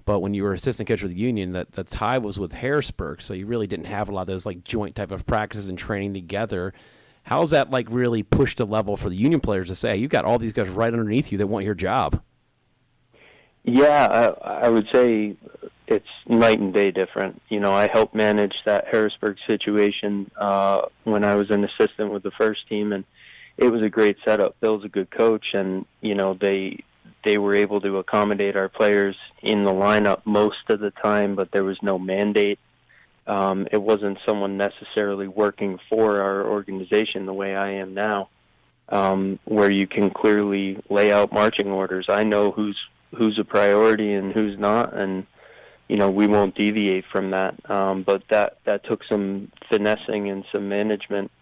But when you were assistant coach with the Union, that the tie was with Harrisburg, so you really didn't have a lot of those joint type of practices and training together. How's that really pushed the level for the Union players to say, you've got all these guys right underneath you that want your job? Yeah, I would say it's night and day different. I helped manage that Harrisburg situation when I was an assistant with the first team, and it was a great setup. Bill's a good coach, and, they were able to accommodate our players in the lineup most of the time, but there was no mandate. It wasn't someone necessarily working for our organization the way I am now, where you can clearly lay out marching orders. I know who's a priority and who's not, and we won't deviate from that. But that took some finessing and some management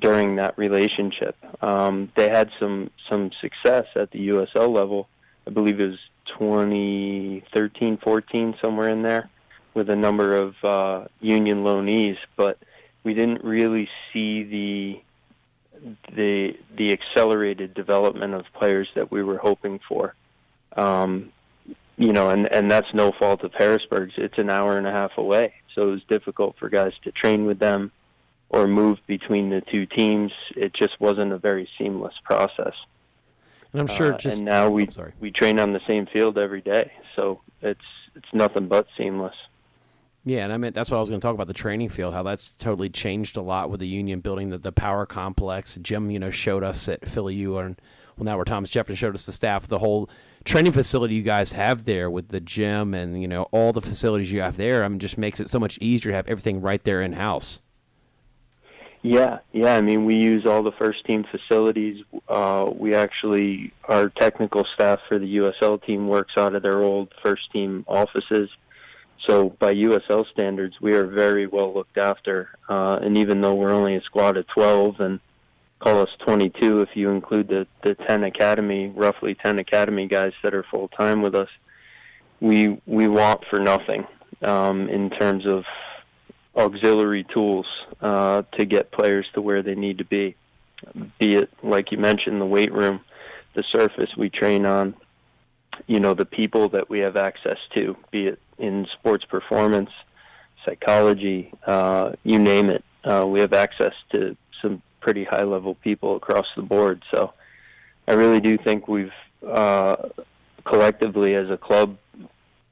during that relationship. They had some success at the USL level. I believe it was 2013, 14, somewhere in there, with a number of Union loanees, but we didn't really see the accelerated development of players that we were hoping for. And that's no fault of Harrisburg's. It's an hour and a half away, so it was difficult for guys to train with them or move between the two teams. It just wasn't a very seamless process. And I'm sure and now we train on the same field every day, so it's nothing but seamless. Yeah, and I mean that's what I was going to talk about, the training field, how that's totally changed a lot with the Union building the power complex. Jim, showed us at Philly U, and now where Thomas Jefferson showed us the staff, the whole training facility you guys have there with the gym and all the facilities you have there. I mean, just makes it so much easier to have everything right there in house. Yeah. I mean, we use all the first team facilities. Our technical staff for the USL team works out of their old first team offices. So by USL standards, we are very well looked after. And even though we're only a squad of 12 and call us 22 if you include the 10 academy, roughly 10 academy guys that are full time with us, we want for nothing in terms of auxiliary tools to get players to where they need to be it, like you mentioned, the weight room, the surface we train on, the people that we have access to, be it in sports performance, psychology, you name it. We have access to some pretty high-level people across the board. So I really do think we've collectively as a club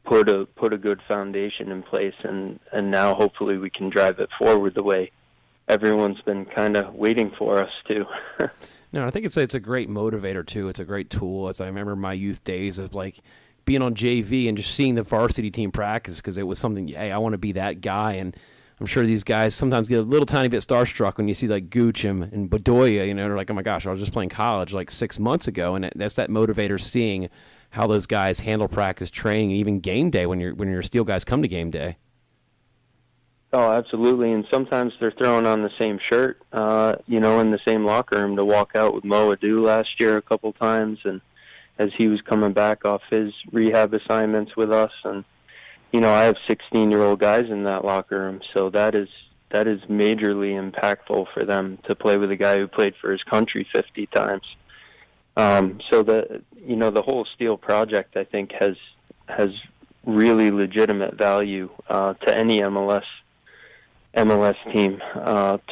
put a good foundation in place, and now hopefully we can drive it forward the way everyone's been kind of waiting for us to. No, I think it's a great motivator too. It's a great tool. As I remember my youth days of like being on JV and just seeing the varsity team practice, because it was something, hey, I want to be that guy. And I'm sure these guys sometimes get a little tiny bit starstruck when you see like Gooch and Bedoya, they're like, oh my gosh, I was just playing college like 6 months ago. And that's that motivator, seeing how those guys handle practice, training, and even game day when your Steel guys come to game day. Oh, absolutely. And sometimes they're throwing on the same shirt, in the same locker room to walk out with Mo Adu last year a couple times, and as he was coming back off his rehab assignments with us. And, I have 16-year-old guys in that locker room, so that is majorly impactful for them to play with a guy who played for his country 50 times. So the whole Steel project, I think, has really legitimate value to any MLS team.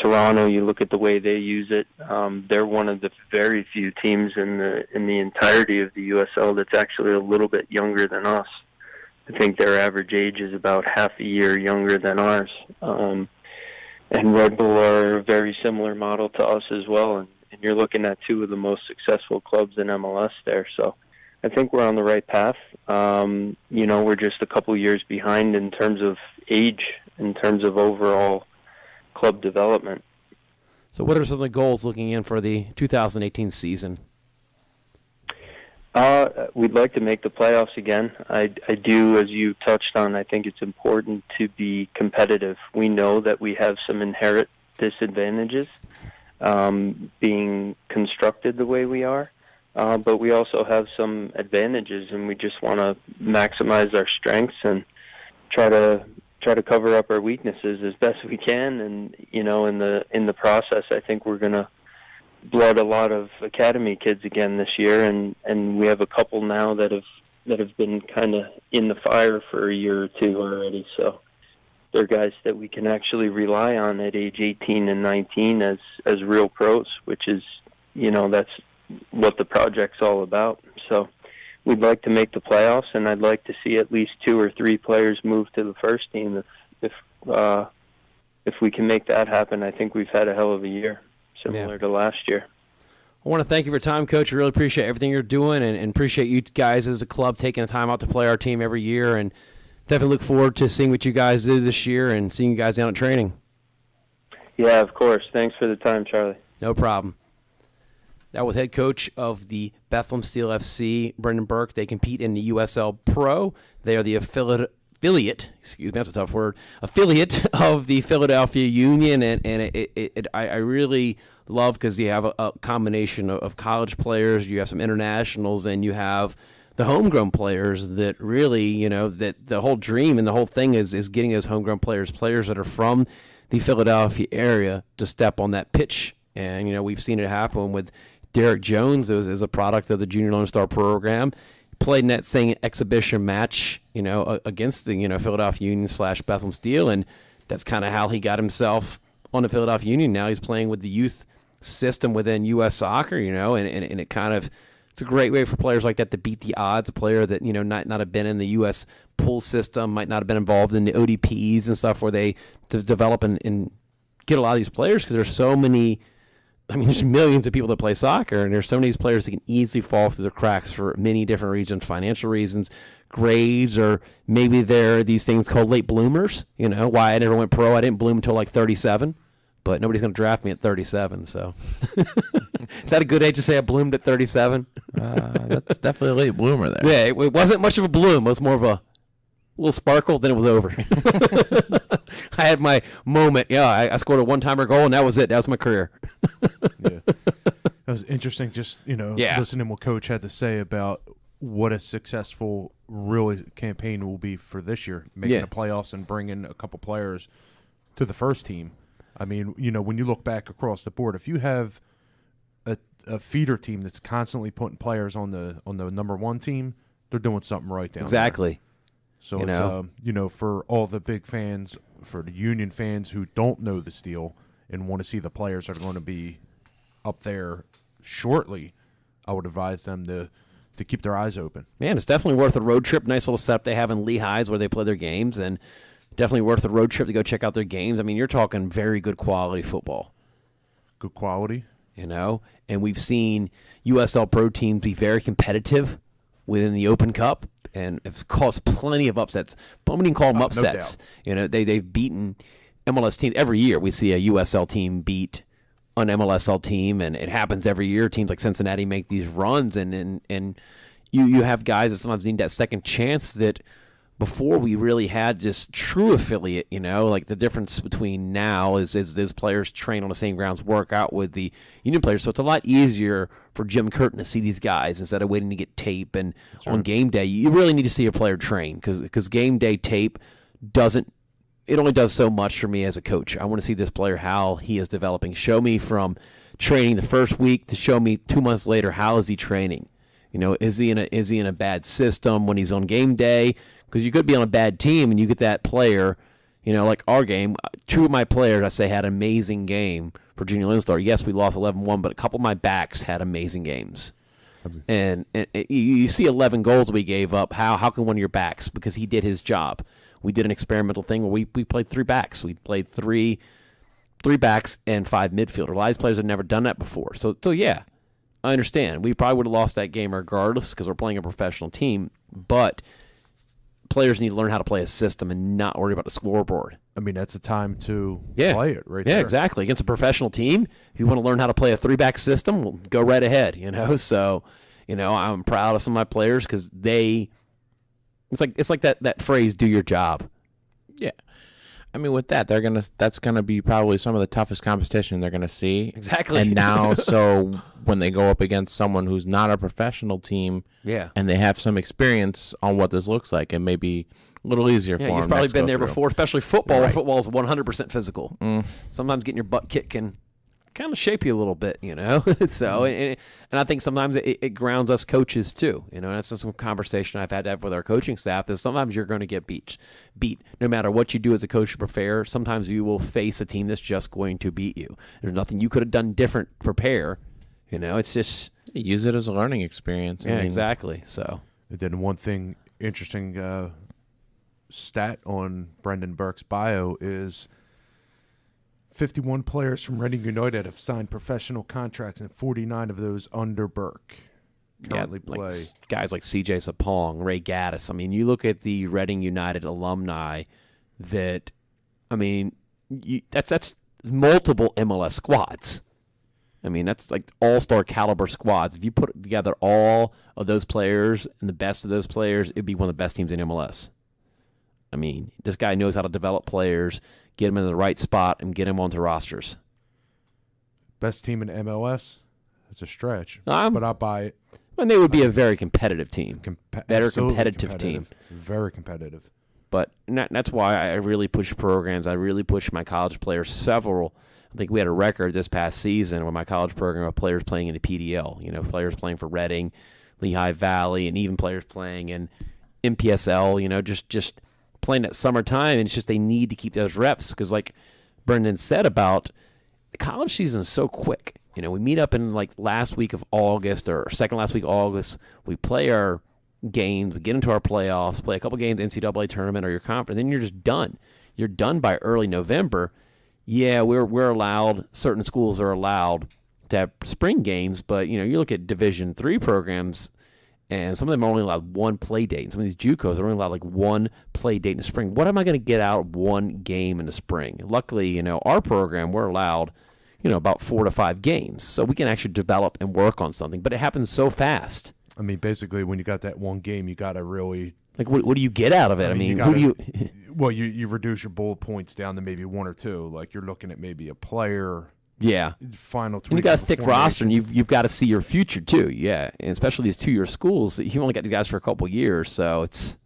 Toronto, you look at the way they use it. They're one of the very few teams in the entirety of the USL that's actually a little bit younger than us. I think their average age is about half a year younger than ours. And Red Bull are a very similar model to us as well. And you're looking at two of the most successful clubs in MLS there. So I think we're on the right path. We're just a couple years behind in terms of age, in terms of overall club development. So what are some of the goals looking in for the 2018 season? We'd like to make the playoffs again. I do, as you touched on, I think it's important to be competitive. We know that we have some inherent disadvantages being constructed the way we are, but we also have some advantages, and we just want to maximize our strengths and try to cover up our weaknesses as best we can. And in the process, I think we're going to blood a lot of academy kids again this year, and we have a couple now that have been kind of in the fire for a year or two already. So they're guys that we can actually rely on at age 18 and 19 as real pros, which is that's what the project's all about. So we'd like to make the playoffs, and I'd like to see at least 2 or 3 players move to the first team. If we can make that happen, I think we've had a hell of a year, similar to last year. I want to thank you for your time, Coach. I really appreciate everything you're doing, and appreciate you guys as a club taking the time out to play our team every year, and definitely look forward to seeing what you guys do this year and seeing you guys down at training. Yeah, of course. Thanks for the time, Charlie. No problem. That was head coach of the Bethlehem Steel FC, Brendan Burke. They compete in the USL Pro. They are the affiliate, that's a tough word, affiliate of the Philadelphia Union, and I really love, because you have a combination of college players, you have some internationals, and you have the homegrown players that really, that the whole dream and the whole thing is getting those homegrown players that are from the Philadelphia area to step on that pitch. And, we've seen it happen with Derek Jones as a product of the Junior Lone Star program. Played in that same exhibition match, against the, Philadelphia Union / Bethlehem Steel, and that's kind of how he got himself on the Philadelphia Union now. He's playing with the youth system within U.S. Soccer, and it kind of, it's a great way for players like that to beat the odds. A player that, not have been in the U.S. pool system, might not have been involved in the ODPs and stuff where they develop and get a lot of these players, because there's so many. I mean, there's millions of people that play soccer, and there's so many of these players that can easily fall through the cracks for many different reasons, financial reasons, grades, or maybe they're these things called late bloomers. Why I never went pro. I didn't bloom until like 37, but nobody's going to draft me at 37. So is that a good age to say I bloomed at 37? That's definitely a late bloomer there. Yeah, it wasn't much of a bloom. It was more of a little sparkle, then it was over. I had my moment. Yeah, I scored a one-timer goal, and that was it. That was my career. Yeah. That was interesting, just, listening what Coach had to say about what a successful really campaign will be for this year, making the playoffs and bringing a couple players to the first team. I mean, when you look back across the board, if you have a feeder team that's constantly putting players on the number one team, they're doing something right down exactly. there. So it's for all the big fans, for the Union fans who don't know the Steel and want to see the players that are going to be up there shortly, I would advise them to keep their eyes open. Man, it's definitely worth a road trip. Nice little setup they have in Lehigh's where they play their games, and definitely worth a road trip to go check out their games. I mean, you're talking very good quality football. Good quality. And we've seen USL Pro teams be very competitive within the Open Cup, and have caused plenty of upsets. But I wouldn't even call them upsets. No doubt. They've beaten MLS teams. Every year we see a USL team beat an MLSL team, and it happens every year. Teams like Cincinnati make these runs, and you have guys that sometimes need that second chance that before we really had this true affiliate, like the difference between now is those players train on the same grounds, work out with the Union players. So it's a lot easier for Jim Curtin to see these guys instead of waiting to get tape. And on game day, you really need to see a player train because game day tape only does so much for me as a coach. I want to see this player, how he is developing. Show me from training the first week to show me 2 months later, how is he training? Is he in a bad system when he's on game day? Because you could be on a bad team and you get that player, like our game. 2 of my players, I say, had an amazing game. Virginia Linstar. Yes, we lost 11-1, but a couple of my backs had amazing games. And you see 11 goals we gave up. How can one of your backs? Because he did his job. We did an experimental thing where we played 3 backs. We played three backs and 5 midfielders. A lot of these players have never done that before. So yeah, I understand. We probably would have lost that game regardless because we're playing a professional team, but players need to learn how to play a system and not worry about the scoreboard. I mean, that's the time to play it right there. Yeah, exactly. Against a professional team, if you want to learn how to play a 3-back system, well, go right ahead, So, I'm proud of some of my players because it's like that phrase, do your job. Yeah. I mean, with that, that's gonna be probably some of the toughest competition they're gonna see. Exactly. And now, so when they go up against someone who's not a professional team, and they have some experience on what this looks like, it may be a little easier for them. You've probably been there before, especially football. Right. Football is 100% physical. Sometimes getting your butt kicked can kind of shape you a little bit, So, and I think sometimes it grounds us coaches too, and that's just some conversation I've had to have with our coaching staff. Is sometimes you're going to get beat. No matter what you do as a coach to prepare, sometimes you will face a team that's just going to beat you. There's nothing you could have done different to prepare. It's just use it as a learning experience. Yeah, exactly. So, and then one thing interesting stat on Brendan Burke's bio is 51 players from Reading United have signed professional contracts, and 49 of those under Burke currently play. Like guys like C.J. Sapong, Ray Gaddis. I mean, you look at the Reading United alumni that, I mean, that's multiple MLS squads. I mean, that's like all-star caliber squads. If you put together all of those players and the best of those players, it'd be one of the best teams in MLS. I mean, this guy knows how to develop players, get them in the right spot, and get them onto rosters. Best team in MLS? It's a stretch, but I'll buy it. And they would be a very competitive team. Better competitive team. Very competitive. But that's why I really push programs. I really push my college players. I think we had a record this past season with my college program of players playing in the PDL. Players playing for Reading, Lehigh Valley, and even players playing in MPSL, just playing at summertime. And it's just they need to keep those reps because, like, Brendan said about the college season is so quick. You know, we meet up in like last week of August or second last week of August. We play our games, we get into our playoffs, play a couple games NCAA tournament or your conference, and then you're just done. You're done by early November. Yeah, we're allowed, certain schools are allowed to have spring games, but you know, you look at Division III programs, and some of them are only allowed one play date. And some of these JUCOs are only allowed like one play date in the spring. What am I going to get out of one game in the spring? Luckily, you know, our program, we're allowed, you know, about 4 to 5 games, so we can actually develop and work on something. But it happens so fast. I mean, basically, when you got that one game, you got to really like what do you get out of it? I mean gotta, who do you? Well, you reduce your bullet points down to maybe 1 or 2. Like you're looking at maybe a player. Yeah. Final. And you got a thick roster, and you've got to see your future too. Yeah, and especially these 2-year schools, you only got the guys for a couple years, so it's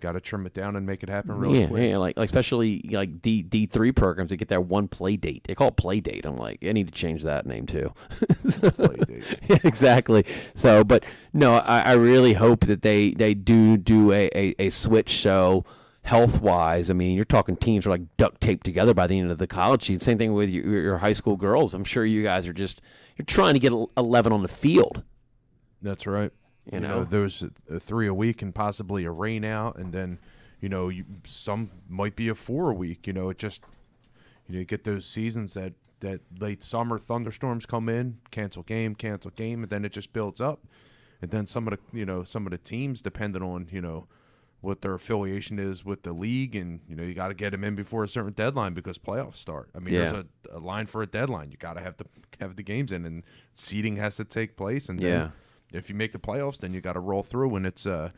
got to trim it down and make it happen really quick. Yeah, like especially like D3 programs that get that one play date. They call it play date. I'm like, I need to change that name too. Play date. Yeah, exactly. So, but no, I really hope that they do a switch. So health wise, I mean, you're talking teams are like duct taped together by the end of the college season. Same thing with your high school girls. I'm sure you guys are you're trying to get 11 on the field. That's right. You know, there's 3 a week and possibly a rain out, and then, you know, some might be a 4 a week. You know, it just, you get those seasons that late summer thunderstorms come in, cancel game, and then it just builds up, and then some of the teams, depending on what their affiliation is with the league, and you got to get them in before a certain deadline because playoffs start. I mean, there's a line for a deadline. You got to have the games in, and seeding has to take place, and then if you make the playoffs, then you got to roll through, and it's the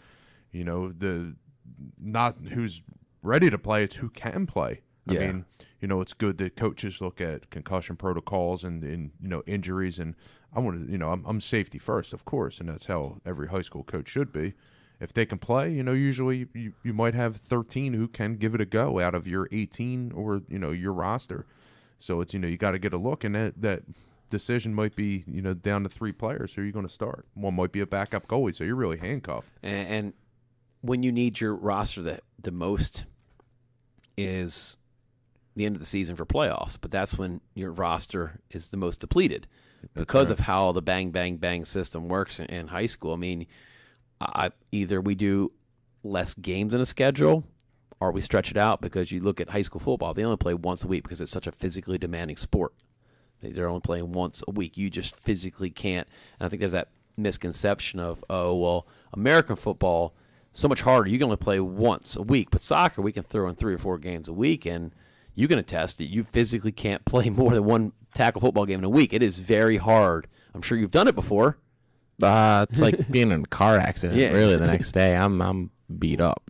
not who's ready to play, it's who can play. I mean, it's good that coaches look at concussion protocols and injuries, and I want to, I'm safety first, of course, and that's how every high school coach should be. If they can play, usually you might have 13 who can give it a go out of your 18 or your roster. So it's you got to get a look, and that decision might be down to 3 players. Who are you going to start? One might be a backup goalie, so you're really handcuffed. And when you need your roster the most is the end of the season for playoffs, but that's when your roster is the most depleted because of how the bang bang bang system works in high school. I mean, either we do less games in a schedule or we stretch it out, because you look at high school football, they only play once a week because it's such a physically demanding sport. They're only playing once a week. You just physically can't. And I think there's that misconception of, American football, so much harder. You can only play once a week. But soccer, we can throw in 3 or 4 games a week, and you can attest that you physically can't play more than one tackle football game in a week. It is very hard. I'm sure you've done it before. It's like being in a car accident, really, the next day. I'm beat up.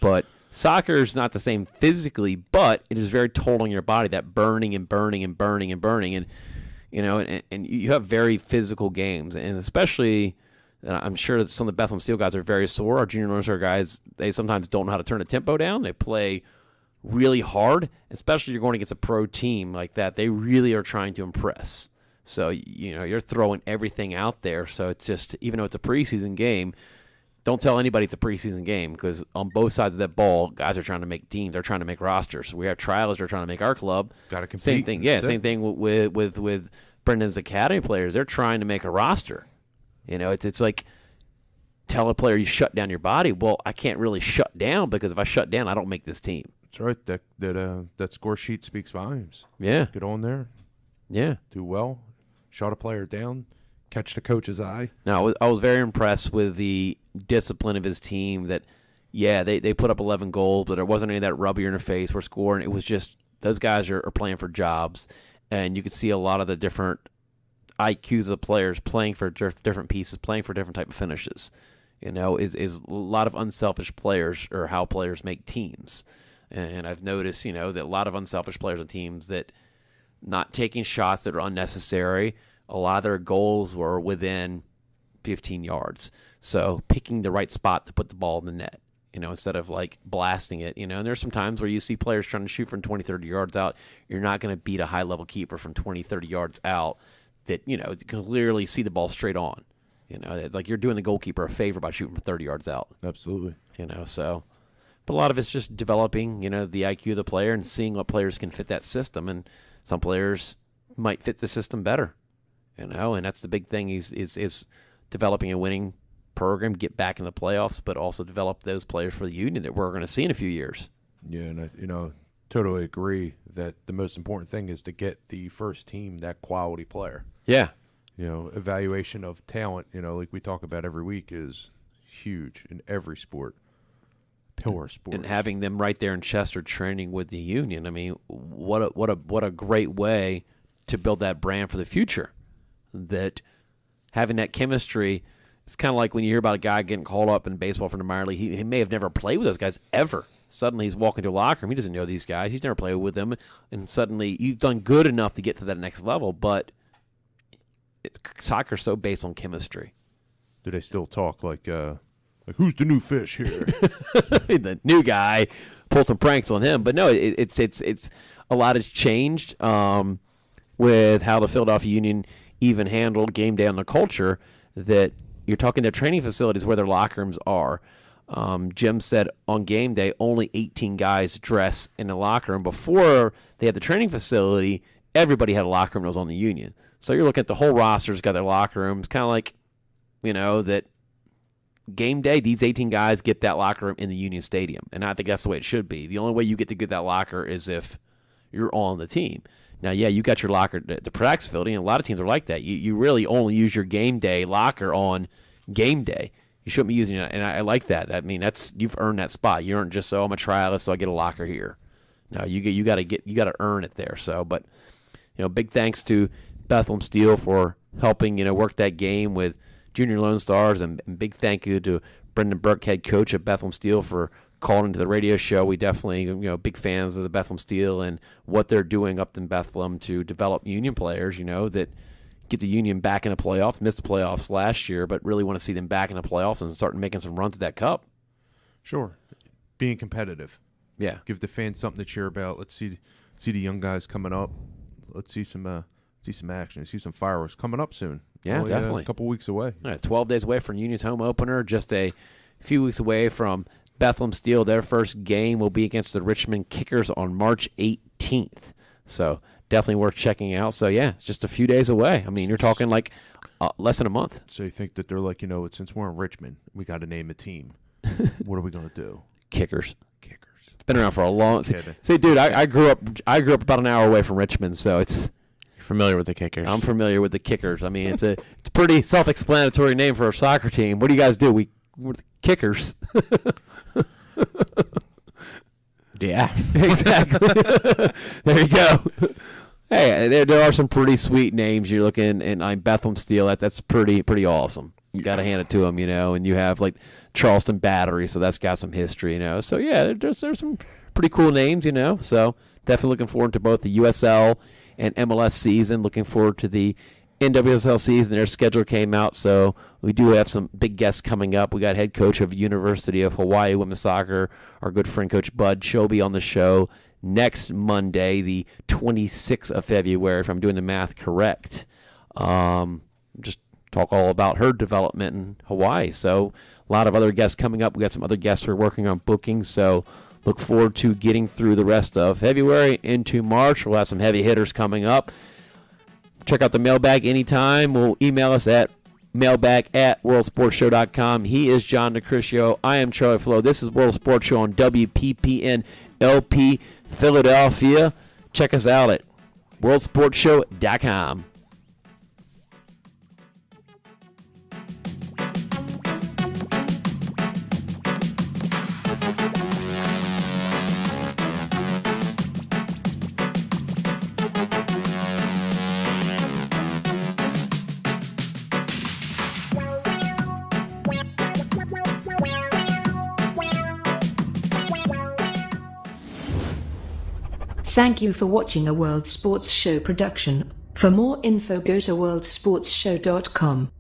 But soccer is not the same physically, but it is very toll on your body, that burning and burning and burning and burning. And, and you have very physical games. And especially, I'm sure that some of the Bethlehem Steel guys are very sore. Our junior North Star guys, they sometimes don't know how to turn the tempo down. They play really hard, especially you're going against a pro team like that. They really are trying to impress. So, you're throwing everything out there. So it's just, even though it's a preseason game, don't tell anybody it's a preseason game, because on both sides of that ball, guys are trying to make teams. They're trying to make rosters. We have trialers. They're trying to make our club. Got to compete. Same thing. Yeah, same thing with Brendan's academy players. They're trying to make a roster. It's like, tell a player you shut down your body. Well, I can't really shut down, because if I shut down, I don't make this team. That's right. That score sheet speaks volumes. Yeah. Get on there. Yeah. Do well. Shut a player down. Catch the coach's eye. No, I was very impressed with the discipline of his team. That, they put up 11 goals, but there wasn't any of that rub your in the face. We're scoring. It was just, those guys are playing for jobs, and you could see a lot of the different IQs of the players playing for different pieces, playing for different type of finishes. Is a lot of unselfish players, or how players make teams. And I've noticed, that a lot of unselfish players on teams that not taking shots that are unnecessary. A lot of their goals were within 15 yards. So picking the right spot to put the ball in the net, instead of like blasting it, and there's some times where you see players trying to shoot from 20, 30 yards out. You're not going to beat a high-level keeper from 20, 30 yards out that, you can clearly see the ball straight on. It's like you're doing the goalkeeper a favor by shooting from 30 yards out. Absolutely. So, But a lot of it's just developing, the IQ of the player and seeing what players can fit that system. And some players might fit the system better, and that's the big thing is developing a winning program, get back in the playoffs, but also develop those players for the Union that we're going to see in a few years. Yeah, and totally agree that the most important thing is to get the first team that quality player. Yeah. Evaluation of talent, like we talk about every week, is huge in every sport. Pillar sport. And having them right there in Chester training with the Union, I mean, what a great way to build that brand for the future. That having that chemistry, it's kind of like when you hear about a guy getting called up in baseball from the minor league. He may have never played with those guys ever. Suddenly he's walking to a locker room. He doesn't know these guys. He's never played with them. And suddenly you've done good enough to get to that next level, but soccer's so based on chemistry. Do they still talk like who's the new fish here? The new guy, pull some pranks on him. But no, it's a lot has changed with how the Philadelphia Union even handled game day on the culture. That you're talking to training facilities where their locker rooms are. Jim said on game day only 18 guys dress in the locker room. Before they had the training facility, everybody had a locker room that was on the Union. So you're looking at the whole roster's got their locker rooms, kind of like, that game day, these 18 guys get that locker room in the Union Stadium. And I think that's the way it should be. The only way you get to get that locker is if you're on the team. Now, yeah, you got your locker at the practice facility, and a lot of teams are like that. You really only use your game day locker on game day. You shouldn't be using it, and I like that. I mean, you've earned that spot. You aren't just, I'm a trialist, so I get a locker here. No, you got to earn it there. So, but big thanks to Bethlehem Steel for helping work that game with Junior Lone Stars, and big thank you to Brendan Burke, head coach at Bethlehem Steel, for calling into the radio show. We definitely, big fans of the Bethlehem Steel and what they're doing up in Bethlehem to develop Union players, that get the Union back in the playoffs. Missed the playoffs last year, but really want to see them back in the playoffs and start making some runs at that cup. Sure. Being competitive. Yeah. Give the fans something to cheer about. Let's see the young guys coming up. Let's see some action. See some fireworks coming up soon. Yeah, definitely. A couple weeks away. All right, 12 days away from Union's home opener. Just a few weeks away from Bethlehem Steel. Their first game will be against the Richmond Kickers on March 18th. So definitely worth checking out. So, yeah, it's just a few days away. I mean, you're talking like less than a month. So you think that they're like, since we're in Richmond, we got to name a team. What are we going to do? Kickers. It's been around for a long time. See, dude, I grew up about an hour away from Richmond, so it's... Familiar with the Kickers. I'm familiar with the Kickers. I mean, it's a pretty self-explanatory name for a soccer team. What do you guys do? We're the Kickers. Yeah, exactly. There you go. Hey, there are some pretty sweet names. You're looking, and Bethlehem Steel. That's pretty awesome. You got to hand it to them, and you have like Charleston Battery, so that's got some history, So yeah, there's some pretty cool names, So definitely looking forward to both the USL and MLS season. Looking forward to the NWSL season. Their schedule came out, so we do have some big guests coming up. We got head coach of University of Hawaii Women's Soccer, our good friend Coach Bud. She'll be on the show next Monday, the 26th of February, if I'm doing the math correct. Just talk all about her development in Hawaii. So a lot of other guests coming up. We got some other guests we're working on booking, so look forward to getting through the rest of February into March. We'll have some heavy hitters coming up. Check out the mailbag anytime. We'll email us at mailbag@worldsportshow.com. He is John DiCriscio. I am Charlie Flowe. This is World Sports Show on WPPN LP Philadelphia. Check us out at worldsportshow.com. Thank you for watching a World Sports Show production. For more info, go to worldsportsshow.com.